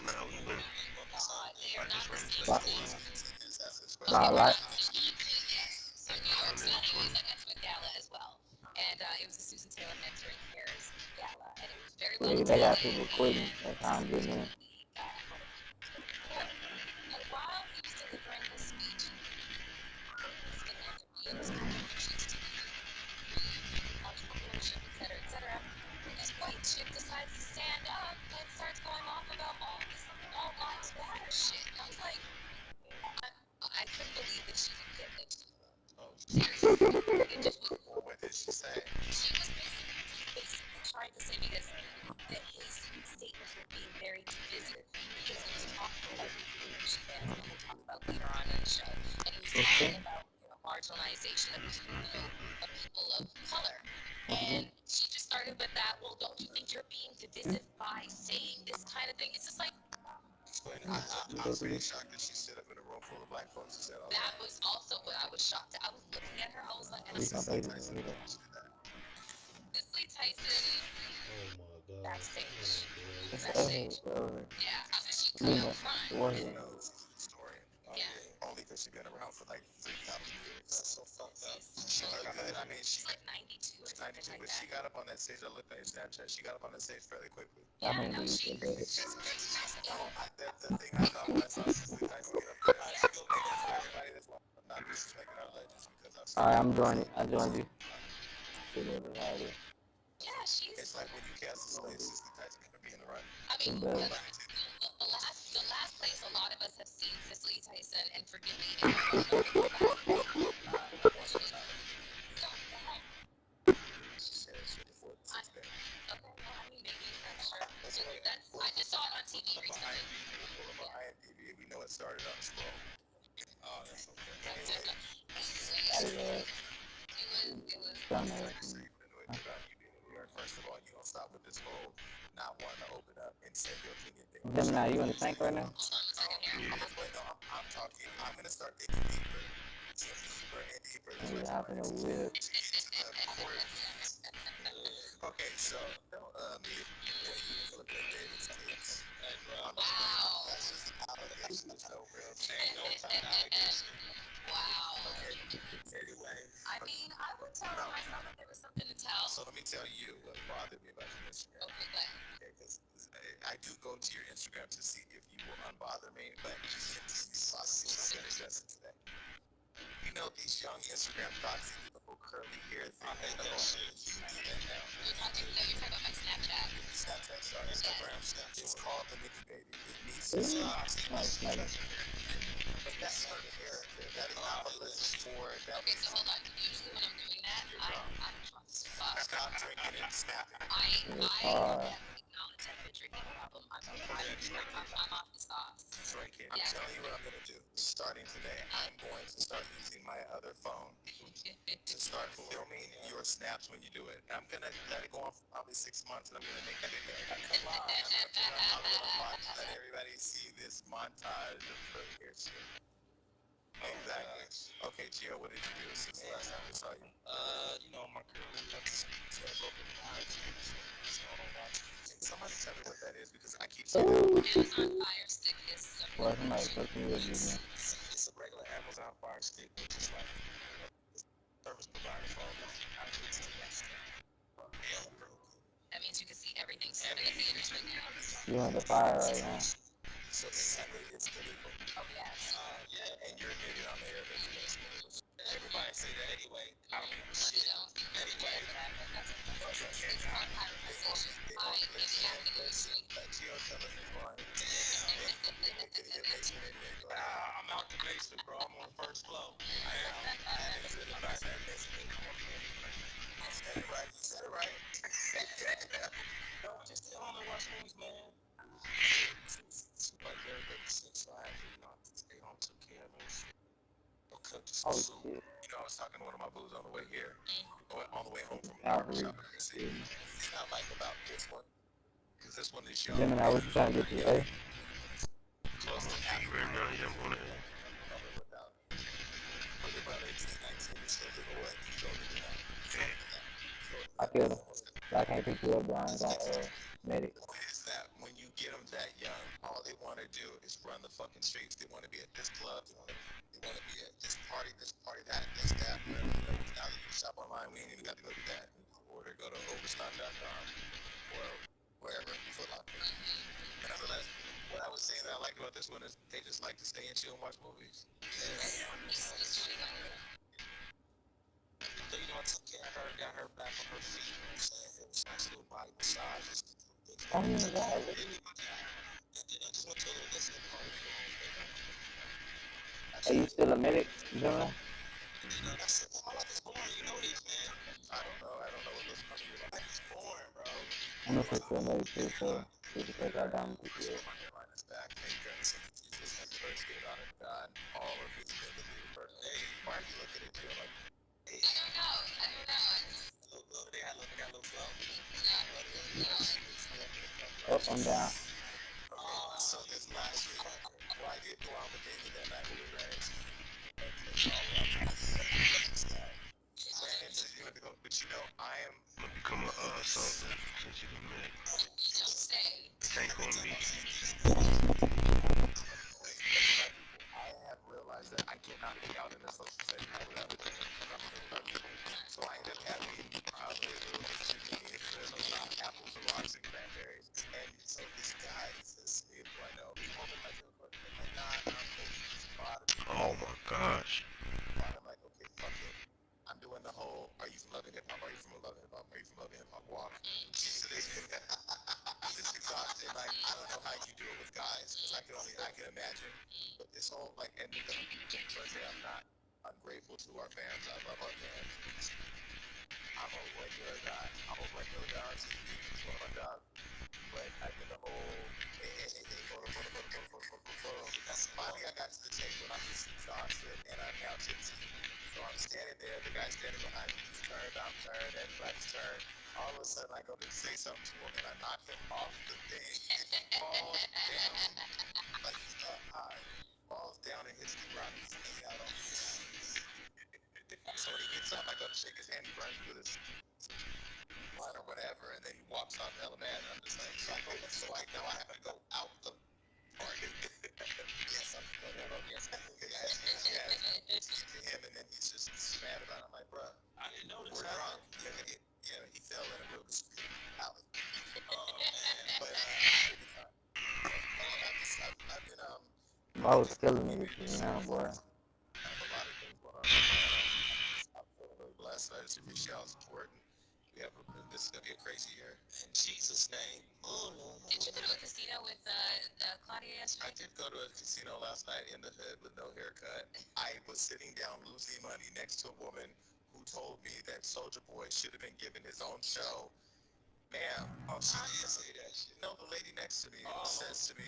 No, we went. They I are not just the ran same like thing. 100. Okay, we're Like, not so New York City is 120. an X-Men gala as well. And it was a Susan Taylor mentoring cares gala. And it was very well yeah, they got people attended. quitting. That's how I'm getting in. And while he was delivering his speech, entrepreneurship, etc., this white chick decides to stand up and starts going off about all lives matter shit. And I was like, I couldn't believe that she could get it. Seriously, it just was. What did she say? She was basically trying to say that his statements were being very divisive because he was talking about she we'll talk about later on in the show, and he was talking about marginalization of people of color. And she just started with that. Well, don't you think you're being divisive by saying this kind of thing? It's just like I'm pretty shocked that she stood up in a room full of black folks and said all that was also what I was shocked at. I was looking at her. I was like, and I'm Cicely Tyson. Oh my god. Backstage. Tyson. Yeah, after she cut out front. story. Yeah. Only because she's been around for like 3,000 years. That's so fucked up. She looked good. I mean, she's like 92 or something like but that. she got up on that stage. I looked at her Snapchat. She got up on that stage fairly quickly. Yeah, no, she. The thing I thought when I saw Cicely Tyson get up there, I still make it for everybody that's not disrespecting our legends because I've seen. Alright, I'm joining. I joined you. Yeah, she's. It's like when you cast a slave, Cicely Tyson could be in the run. I mean, the last place a lot of us have seen Cicely Tyson, and forgive me if I'm I just saw it on TV recently. IMDb, we know it started on a scroll. Oh, that's okay. First of all, you don't stop with this whole not wanting to open up and say your opinion thing. Gemini, you in the tank right now? I'm talking. I'm gonna start digging deeper, deeper and deeper. Okay, so wow. That's just an allegation. There's no real thing. No allegation. Wow. Okay. Anyway. I mean, I would tell myself that there was something to tell. So let me tell you what bothered me about your Instagram. Okay, because I do go to your Instagram to see if you will unbother me, but you possibly not going to address it today. You know these young Instagram thoughts, these little curly hair things. I hate that shit. You do that now. You're talking about my Snapchat. Snapchat, sorry. Instagram. It's called the Nikki Baby. It needs to stop. But that's her character. That is not Melissa Ford. Okay, so hold on. Usually when I'm doing that, I'm drunk as fuck. Stop drinking and snapping. I acknowledge that the drinking problem. I'm off the sauce. Drinking. I'm telling you what I'm gonna do. Starting today, I'm going to start using my other phone to start filming your snaps when you do it. And I'm gonna let it go on for probably 6 months, and I'm gonna make a video. Come on, I'm gonna let everybody see this montage of curly hair shit. Exactly. Okay, Gio, what did you do since the last time we saw you? My curly nuts. Somebody tell me what that is because I keep seeing it. Fire stick is Well, somebody took me with you. It's a regular Amazon Fire Stick, which is like service provider for all those IoT stuff. Yeah, bro. that means you can see everything in the theaters right now. You on the fire right now. So technically, it's illegal. Oh yes. Yeah, and you're admitting on the air that you know it's illegal. Everybody say that anyway. I don't give a shit. Anyway, It's called piracy. let Gio tell us it's fine. I'm out the basement, bro. I'm on the first floor. I am. I said it right. You said it right. You said it right. No, just stay home and watch movies, man. Like they're sick, so I had to, stay home, took care of them. Cooked some soup. Shit. I was talking to one of my boo's on the way here, on the way home from Calvary. shop. See, I like about this one, because this one is young. Gemini, what you trying to get to, eh? Close to half right now, yeah, I'm on it. I feel it. I can't pick you up, Brian. Got medic. Is that when you get them that young, all they want to do is run the fucking streets. They want to be at this club. They want to be at this party, that, this, that. Now that you shop online, we ain't even got to go do that. Order, go to overstock.com or wherever, Foot Locker. Nevertheless, what I was saying that I like about this one is they just like to stay and chill and watch movies. So, I took care of her, got her back on her feet, you know what I'm saying? It was nice little body massages. Oh my God. I just went to a little listening party. Are you still a medic, Gemini? That's it. My life is boring, you know this, man. I don't know what those must be like. It's boring, bro. I'm gonna put you a medic too, so you can take out down with you. My hairline is back. Thank goodness. Jesus has first given out of God. All of his ability first. Hey, why are you looking at you like, hey? I don't know. They got a little flow. Up and down. So this last week, I did go out with David that night we were raised. But I am. I'm gonna become a something since you can make. Tank on me. I have realized that I cannot be out in the social setting without it. So I ended up having probably a little bit too many apples, rocks, and cranberries. And so this guy says, "Hey, do I know?" He's holding my joke. I'm like, nah, I'm coaching. Oh my gosh. I'm like, okay, fuck it. I'm doing the whole, are you from Love and Hip Hop? Are you from Love and Hip Hop? Are you from Love and Hip Hop walk? So it's exhausting. Like, I don't know how you do it with guys, because I can imagine. But this whole, like, and because I'm not ungrateful to our fans. I love our fans. I'm a regular guy. I'm a regular guy on TV. It's one of my jobs. But I did the whole, photo. Finally, I got to the tape when I'm just exhausted, and I'm now tipsy. So I'm standing there, the guy standing behind me, he's turned, I'm turned, everybody's turned. All of a sudden, I go to say something to him, and I knock him off the thing. He falls down, like he's up high. Falls down and hits the ground, he's hanging out on me. So when he gets up, I go to shake his hand, he runs with his line or whatever, and then he walks off hella mad. I'm just like, so I know I have to go out the party. Yes, I'm going to go. Yes, it's to him, and then he's just mad about it. I'm like, bruh, I didn't know this. We're drunk. Yeah, he fell in a real alley. But I've been I was killing me with you now, boy. I have a lot of things going on. I'm feeling really blessed. I just appreciate y'all's support. This is gonna be a crazy year. In Jesus' name. Did you go to a casino with Claudia yesterday? I did go to a casino last night in the hood with no haircut. I was sitting down losing money next to a woman who told me that Soulja Boy should have been given his own show. Ma'am, she didn't say that shit. No, the lady next to me says to me,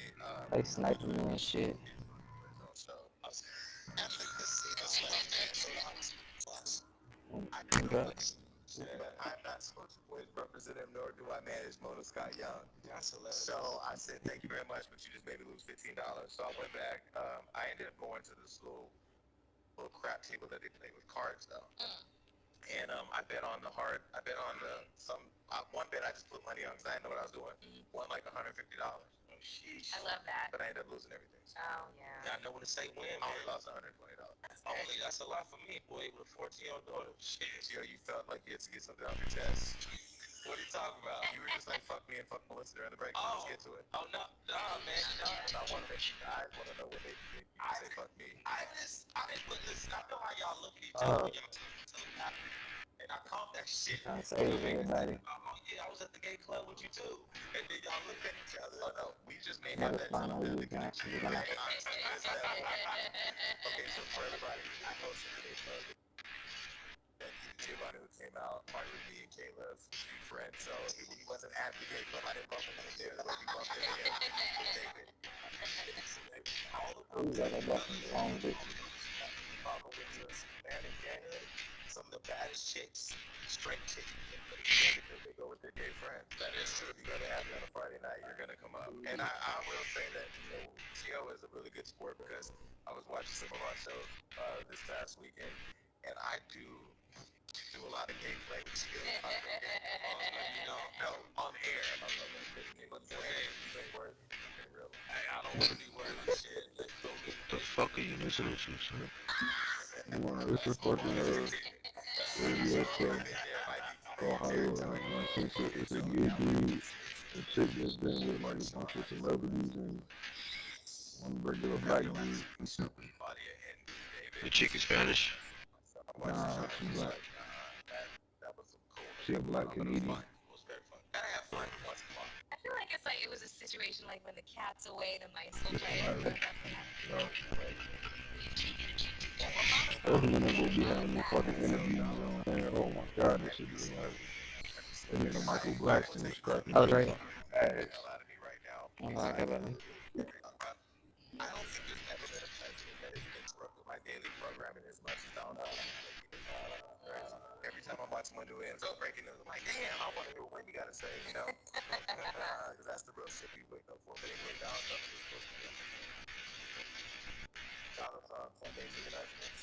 They sniping me and shit. at the casino Okay. but I'm not Soulja Boy's representative, nor do I manage Mona Scott Young. So I said, thank you very much, but you just made me lose $15. So I went back. I ended up going to this little crap table that they play with cards, though. And I bet on one bet I just put money on because I didn't know what I was doing. Won like $150. I love that. But I ended up losing everything. So. Oh, yeah. Yeah, I know when to say win, I man. only lost $120. Only, that's a lot for me, boy, with a 14-year-old daughter. Shit. You felt like you had to get something off your chest. What are you talking about? You were just like, fuck me and fuck Melissa during the break. Let's get to it. Oh, no, man. I want to make you guys want to know when they say fuck me. Listen, I know how y'all look at each other when y'all talk. And I caught that shit. I say everybody. Oh, yeah, I was at the gay club with you, too. And then y'all looked at each other. Oh, no, we just made Never that find out the you got connection. you. Okay, so for everybody, I hosted the gay club. Giovanni who came out, Martin Lee and Caleb, friends. So he wasn't at the gay club. I didn't bump him in there the way we bumped him in David. All the Who's that wrong with you? Mama witches, man in gayhood. Some of the baddest chicks, straight chicks, because they go with their gay friends. That is true. If you go to Abby on a Friday night, you're gonna come up. And I will say that Gio is a really good sport because I was watching some of our shows this past weekend, and I do a lot of gameplay with Gio. No, on air. I don't want to be worried about shit. The fuck are you listening to, son? It's a fucking radio show. It's a gay dude. The chick that's been with like a bunch of celebrities and one regular black dude. The chick is Spanish. Nah, she's black. She a black Canadian. I feel like it was a situation like when the cat's away, the mice will play. Especially when they go be having these fucking interviews on there. Oh my god, this shit is hilarious. That nigga Michael Blackson was cracking. I was right. Ass. Oh, I got it. I don't think there's ever been a president that has interrupted my daily programming as much as Donald Trump. Every time I watch one new ends up breaking news, I'm like, damn, I want to hear what you got to say, Because that's the real shit we wake up for. But anyway, Donald Trump is supposed to be. Donald Trump, Sunday announcements,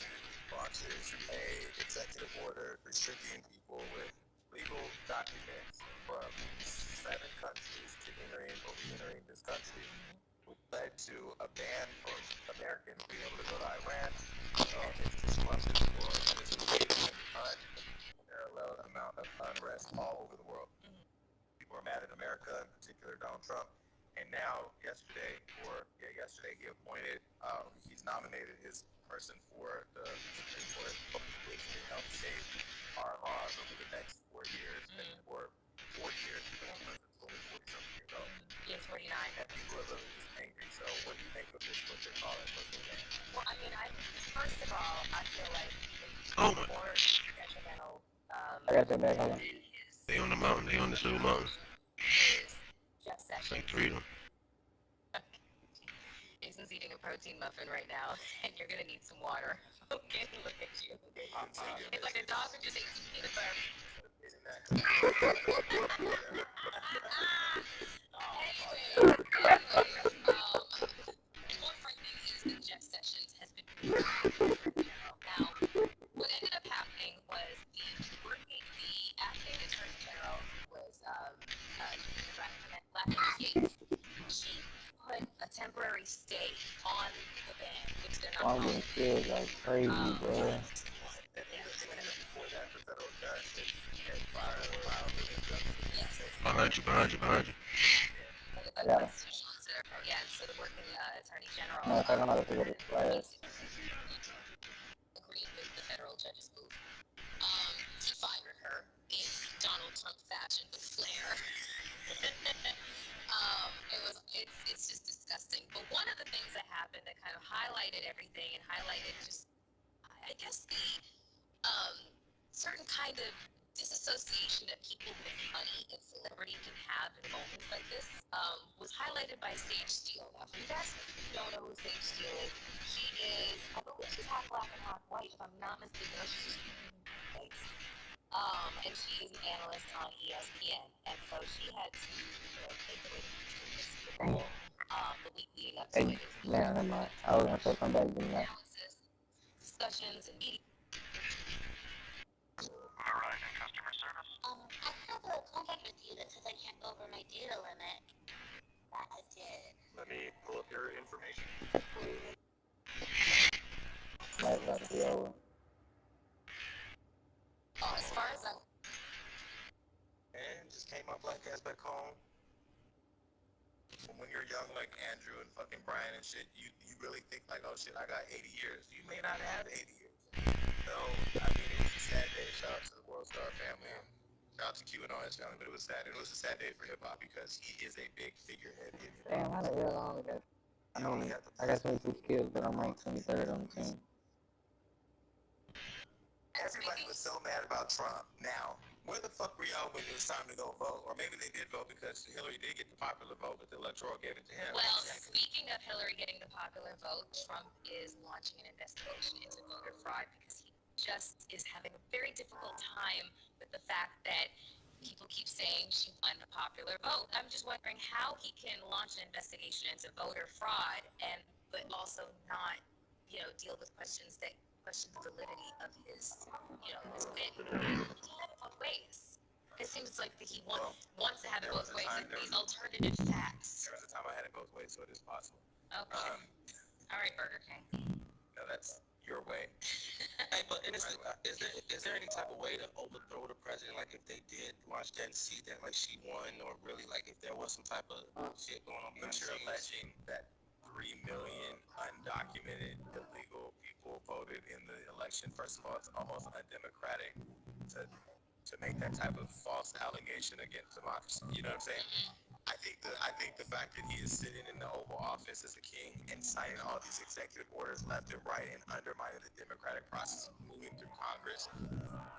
launches a executive order restricting people with legal documents from 7 countries to entering this country, which led to a ban for Americans being able to go to Iran. It's disruptive for and it's created an unparalleled amount of unrest all over the world. People are mad at America, in particular Donald Trump. And now, yesterday, he appointed, he's nominated his person for the Supreme Court, which can help shape our laws over the next 4 years, or 4 years, because it's only 40-something years old. He's 49. And people are really just angry. So what do you think of this, what they're calling? Well, I mean, first of all, I feel like Oh my. more detrimental. I got your back. Hold on. They on the mountain. They on this little mountain. Jeff Sessions. Like 3 of them. Jason's eating a protein muffin right now, and you're gonna need some water. Okay, look at you. It's like a dog who just ate some peanut butter. One frightening is that Jeff Sessions has been now. What ended up happening was the acting attorney general was Lafayette. She put a temporary stay on the ban, which they're not. I'm getting scared like crazy, bro. Behind you. Yeah. Yeah, so the working attorney general No, I'm not gonna get it. agreed with the federal judge's move. He fired her in Donald Trump fashion with flair. It's just disgusting. But one of the things that happened that kind of highlighted everything and highlighted just, I guess, the certain kind of disassociation that people with money and celebrity can have in moments like this was highlighted by Sage Steele. Now, for you guys who don't know who Sage Steele is, she is, I believe she's half black and half white, if I'm not mistaken. She's and she is an analyst on ESPN, and so she had to take away the week leading up to it. Yeah, never mind. I was gonna say come back to that. Discussions and meetings. I have a contact with you that says I can't go over my data limit. That I did. Let me pull up your information. Might about to be over. As far as I'm And just came my black ass back home. When you're young like Andrew and fucking Brian and shit, you really think like, oh shit, I got 80 years. You may not have 80 years. So, I mean, it's a sad day. Shout out to the World Star family. Shout out to Q and all his family, but it was sad. It was a sad day for hip hop because he is a big figurehead in hip hop. Damn, how the hell I got? I got 22 skills, but I'm ranked 23rd on the team. Everybody was so mad about Trump. Now, where the fuck were y'all when it was time to go vote? Or maybe they did vote because Hillary did get the popular vote, but the electoral gave it to him. Well, speaking of Hillary getting the popular vote, Trump is launching an investigation into voter fraud because he just is having a very difficult time with the fact that people keep saying she won the popular vote. I'm just wondering how he can launch an investigation into voter fraud but also not, deal with questions that question the validity of his, his win. He had it both ways. It seems like that he wants to have it both ways, like these alternative facts. There was a time I had it both ways, so it is possible. Okay. All right, Burger King. No, that's your way. Hey, but is there any type of way to overthrow the president? Like if they did launch that and see that like she won, or really like if there was some type of shit going on behind But the you're scenes? alleging that 3 million undocumented illegal people voted in the election. First of all, it's almost undemocratic to make that type of false allegation against democracy. You know what I'm saying? I think the fact that he is sitting in the Oval Office as a king and signing all these executive orders left and right and undermining the democratic process of moving through Congress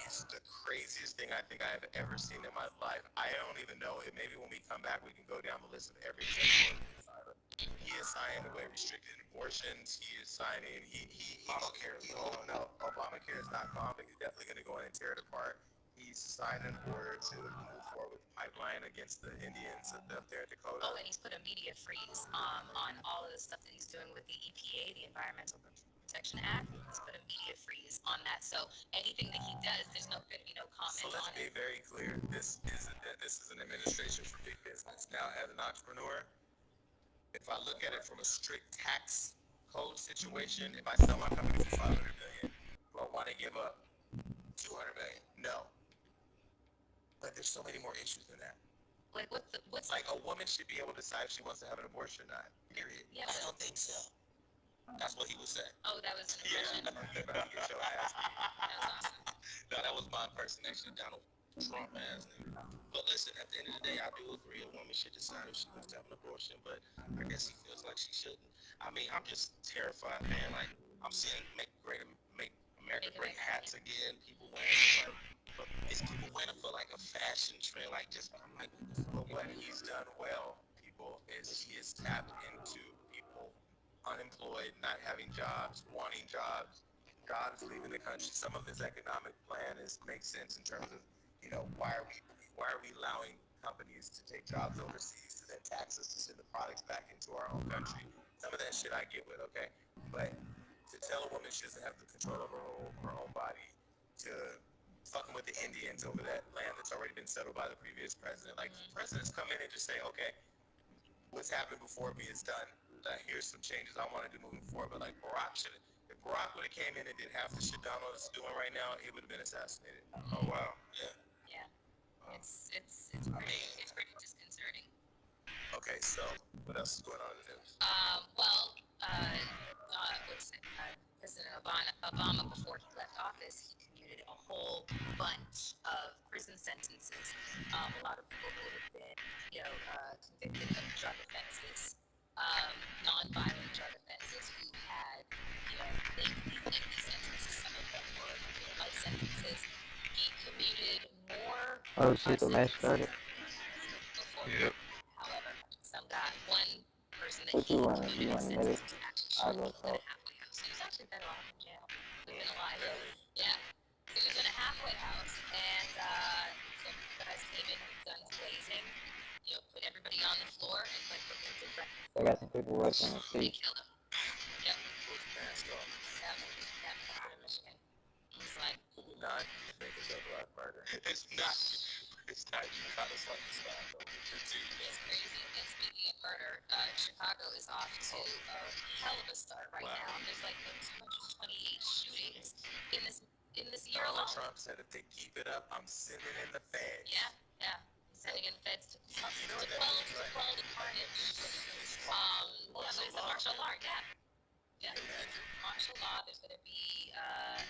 is the craziest thing I think I have ever seen in my life. I don't even know. Maybe when we come back, we can go down the list of every executive order. He is signing away restricted abortions. He is signing. Obamacare is not gone, but he's definitely going to go in and tear it apart. He's signed an order to move forward with the pipeline against the Indians up there in Dakota. Oh, and he's put a media freeze on all of the stuff that he's doing with the EPA, the Environmental Protection Act. He's put a media freeze on that. So anything that he does, there's going to be no comment So let's on be it. very clear. This is an administration for big business. Now, as an entrepreneur, if I look at it from a strict tax code situation, if I sell my company for $500 million, do I want to give up $200 million? No. But there's so many more issues than that. Like what's like a woman should be able to decide if she wants to have an abortion or not. Period. Yeah, I don't think so. That's what he was saying. Oh, that was an impression. No, that was my impersonation of Donald Trump ass nigga. But listen, at the end of the day, I do agree a woman should decide if she wants to have an abortion, but I guess he feels like she shouldn't. I mean, I'm just terrified, man. Like, I'm seeing make America great hats again. People wearing it's people wearing for like a fashion trend, like just like. But what he's done well, people, is he has tapped into people unemployed, not having jobs, wanting jobs. Jobs leaving the country. Some of his economic plan makes sense in terms of, why are we allowing companies to take jobs overseas to then tax us to send the products back into our own country? Some of that shit I get with, okay? But to tell a woman she doesn't have the control over her own body, to fucking with the Indians over that land that's already been settled by the previous president. Like, presidents come in and just say, okay, what's happened before me is done. Here's some changes I want to do moving forward. But like if Barack would have came in and did half the shit Donald is doing right now, he would have been assassinated. Oh wow. Yeah. It's pretty disconcerting. Okay, so what else is going on in the news? President Obama, before he left office, he commuted a whole bunch of prison sentences. A lot of people who have been, convicted of drug offenses, non-violent drug offenses, who had, lengthy sentences. Some of them were life sentences. He commuted more. Oh shit, the match started. Yep. However, some got one person that What he you want? You commuted want a to sentence hit it? to actually I'll shoot go in a talk. halfway house. He was actually better off in jail. Living alive. Yeah. He was in a halfway house, and some guys came in with guns blazing, put everybody on the floor and went for them to breakfast. I got some people watching the They street. killed him. Yep. Yeah, in Michigan. He's like, Not make us up like It's crazy. And speaking of murder, Chicago is off to a hell of a start right now. There's like 228 shootings in this year alone. Trump said if they keep it up, I'm sending in the feds. Yeah. Sending in feds to quell the carnage. What is it? Martial law, yeah. Martial law. There's going to be, and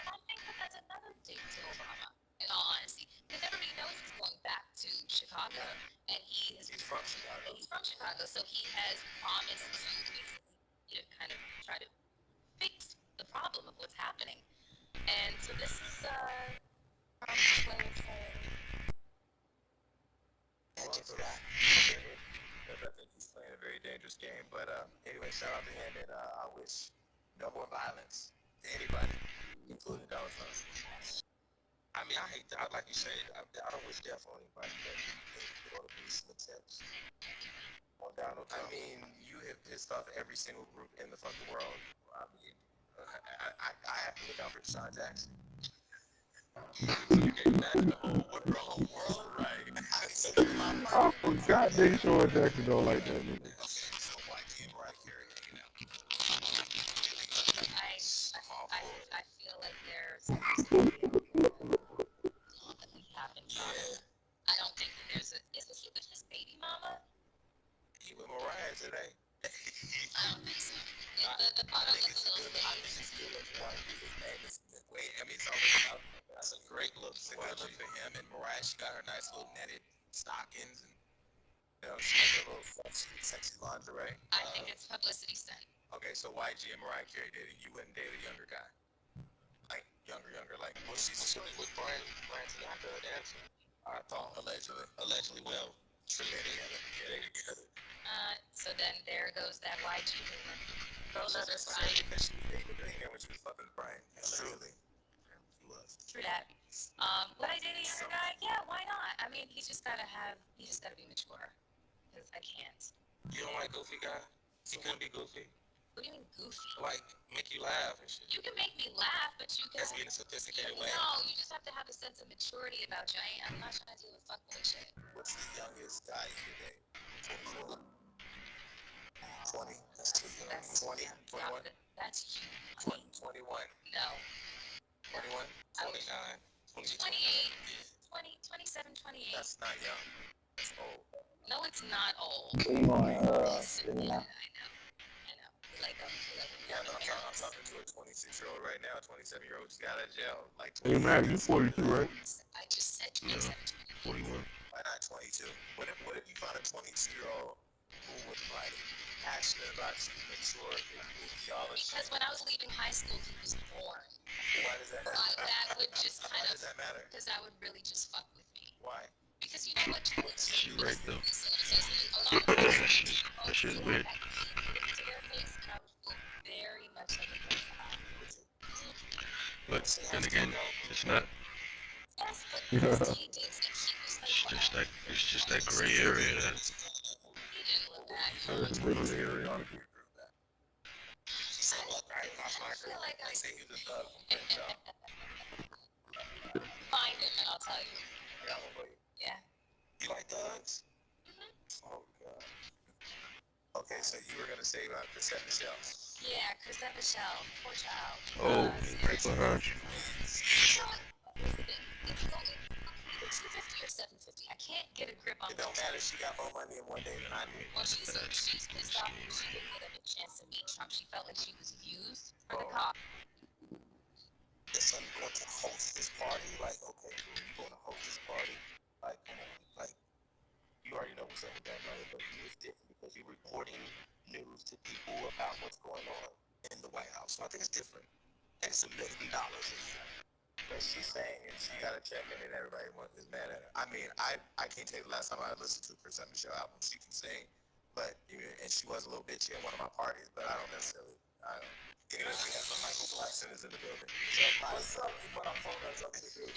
I think that's another dig to Obama, in all honesty. Because everybody knows he's going back to Chicago, and he's from Chicago, so he has promised to basically, kind of try to fix the problem of what's happening. And so this is, I think he's playing a very dangerous game. But anyway, shout out to him, and I wish no more violence to anybody, including Donald Trump. I mean, I hate that. Like you say, I don't wish death on anybody, but there ought to be some attempts on Donald Trump. I mean, you have pissed off every single group in the fucking world. I mean, I have to look out for Deshaun Jackson. I forgot they showed Jackson don't like that nigga. I feel like there's I don't think that there's isn't he with his baby mama? He with Mariah today. I don't think so. The bottom looks a little bit. That's a great look. It's a good look for him. And Mariah, she got her nice little netted stockings, and she got her little sexy lingerie. I think it's publicity stunt. Okay, so YG and Mariah Carey dated. You wouldn't date a younger guy, like younger, like. Well, she's with Brian Tanaka dancing. I thought allegedly. Well, together. So then there goes that YG movement. Those other Brian. She was dating a billionaire when she was fucking Brian. Truly. True that. Would I date a younger guy? Yeah, why not? I mean, he's just gotta be mature. Because I can't. You don't like goofy guy? He couldn't be goofy. What do you mean goofy? Like, make you laugh and shit. You can make me laugh, but you can... That's in a sophisticated way. No, you just have to have a sense of maturity about you. I'm not trying to do a fuckboy shit. What's the youngest guy you could date? 24? 20? That's too young. 20? 21? That's 21? No. 21? 29? 28? 20, 27, 28. That's not young. That's old. No, it's not old. Come on, I know. Like yeah, no, I'm talking to a 26-year-old right now. A 27-year-old just got out of jail. Like, Hey, man, you 42, right? I just said 27. 41. Why not 22? What if you find a 22-year-old who was like passionate about you, mature, because when I was leaving high school, he was born. Why does that matter? That would just kind of. Why does that matter? Because that would really just fuck with me. Why? Because you know what? She's right though. That shit's weird. But then again, it's not. It's just that gray area that. That's a little area, honestly. I say he's a thug. Find him and I'll tell you. Yeah. You like thugs? Oh god. Okay, so you were gonna say about Chrisette Michelle. Yeah, Chrisette Michelle, poor child. Oh, right behind you. It's 50 or 750. I can't get a grip on it. Don't matter. She got more money in one day than I do. Well, she's pissed off because she didn't get a chance to meet Trump. She felt like she was used for the cause. Your son going to host this party? Like, okay, you're going to host this party? Like, come on, like, you already know what's up with that mother, but you was different because you're reporting news to people about what's going on in the White House. So I think it's different. And it's $1 million. But she's saying, and she got a check in, and everybody is mad at her. I mean, I can't tell you the last time I listened to Chrisette Michelle album. She can sing, but and she was a little bitchy at one of my parties, but I don't necessarily. Anyway, we have some Michael Blackson is in the building. So, what's up? What I'm phone up to the building.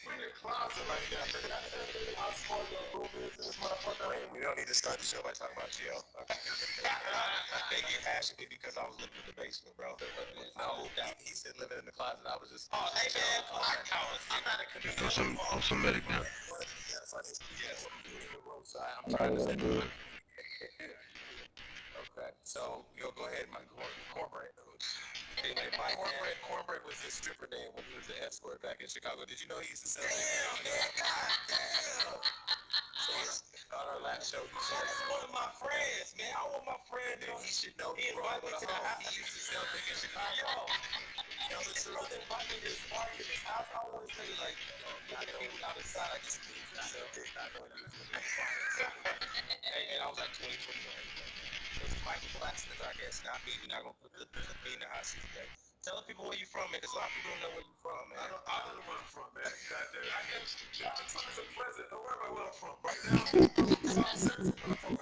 in the closet right there. I forgot to tell you how small your room is in this motherfucker. Wait, we don't need to start the show by talking about jail. They get hash at me because I was living in the basement, bro. I moved out. He said living in the closet. I was just. Oh, hey man, I count. I'm not a comedian. Throw some medic down. Yes. I'm not gonna do it. Okay, so you'll go ahead, Mike Cornbread. Cornbread was his stripper name when he was an escort back in Chicago. Did you know he used to sell damn. On our last show, he said, that's one of my friends, man. I want my friend to. He should know. He invited me to the house. He used to sell things in Chicago. You know, the truth, they invite me to his party at his house. I always say, like, I know he was out his side. I just leave for sale. I know he was with me. And I was like 20, 21. It was Michael Blacksmith, I guess. Not me. We're not going to put me in the hot seat today. Tell the people where you're from, man, because a lot of people don't know where you're from, man. I don't know where I'm from, man. I guess I'm the president. Don't worry about where I'm from. Right now, I'm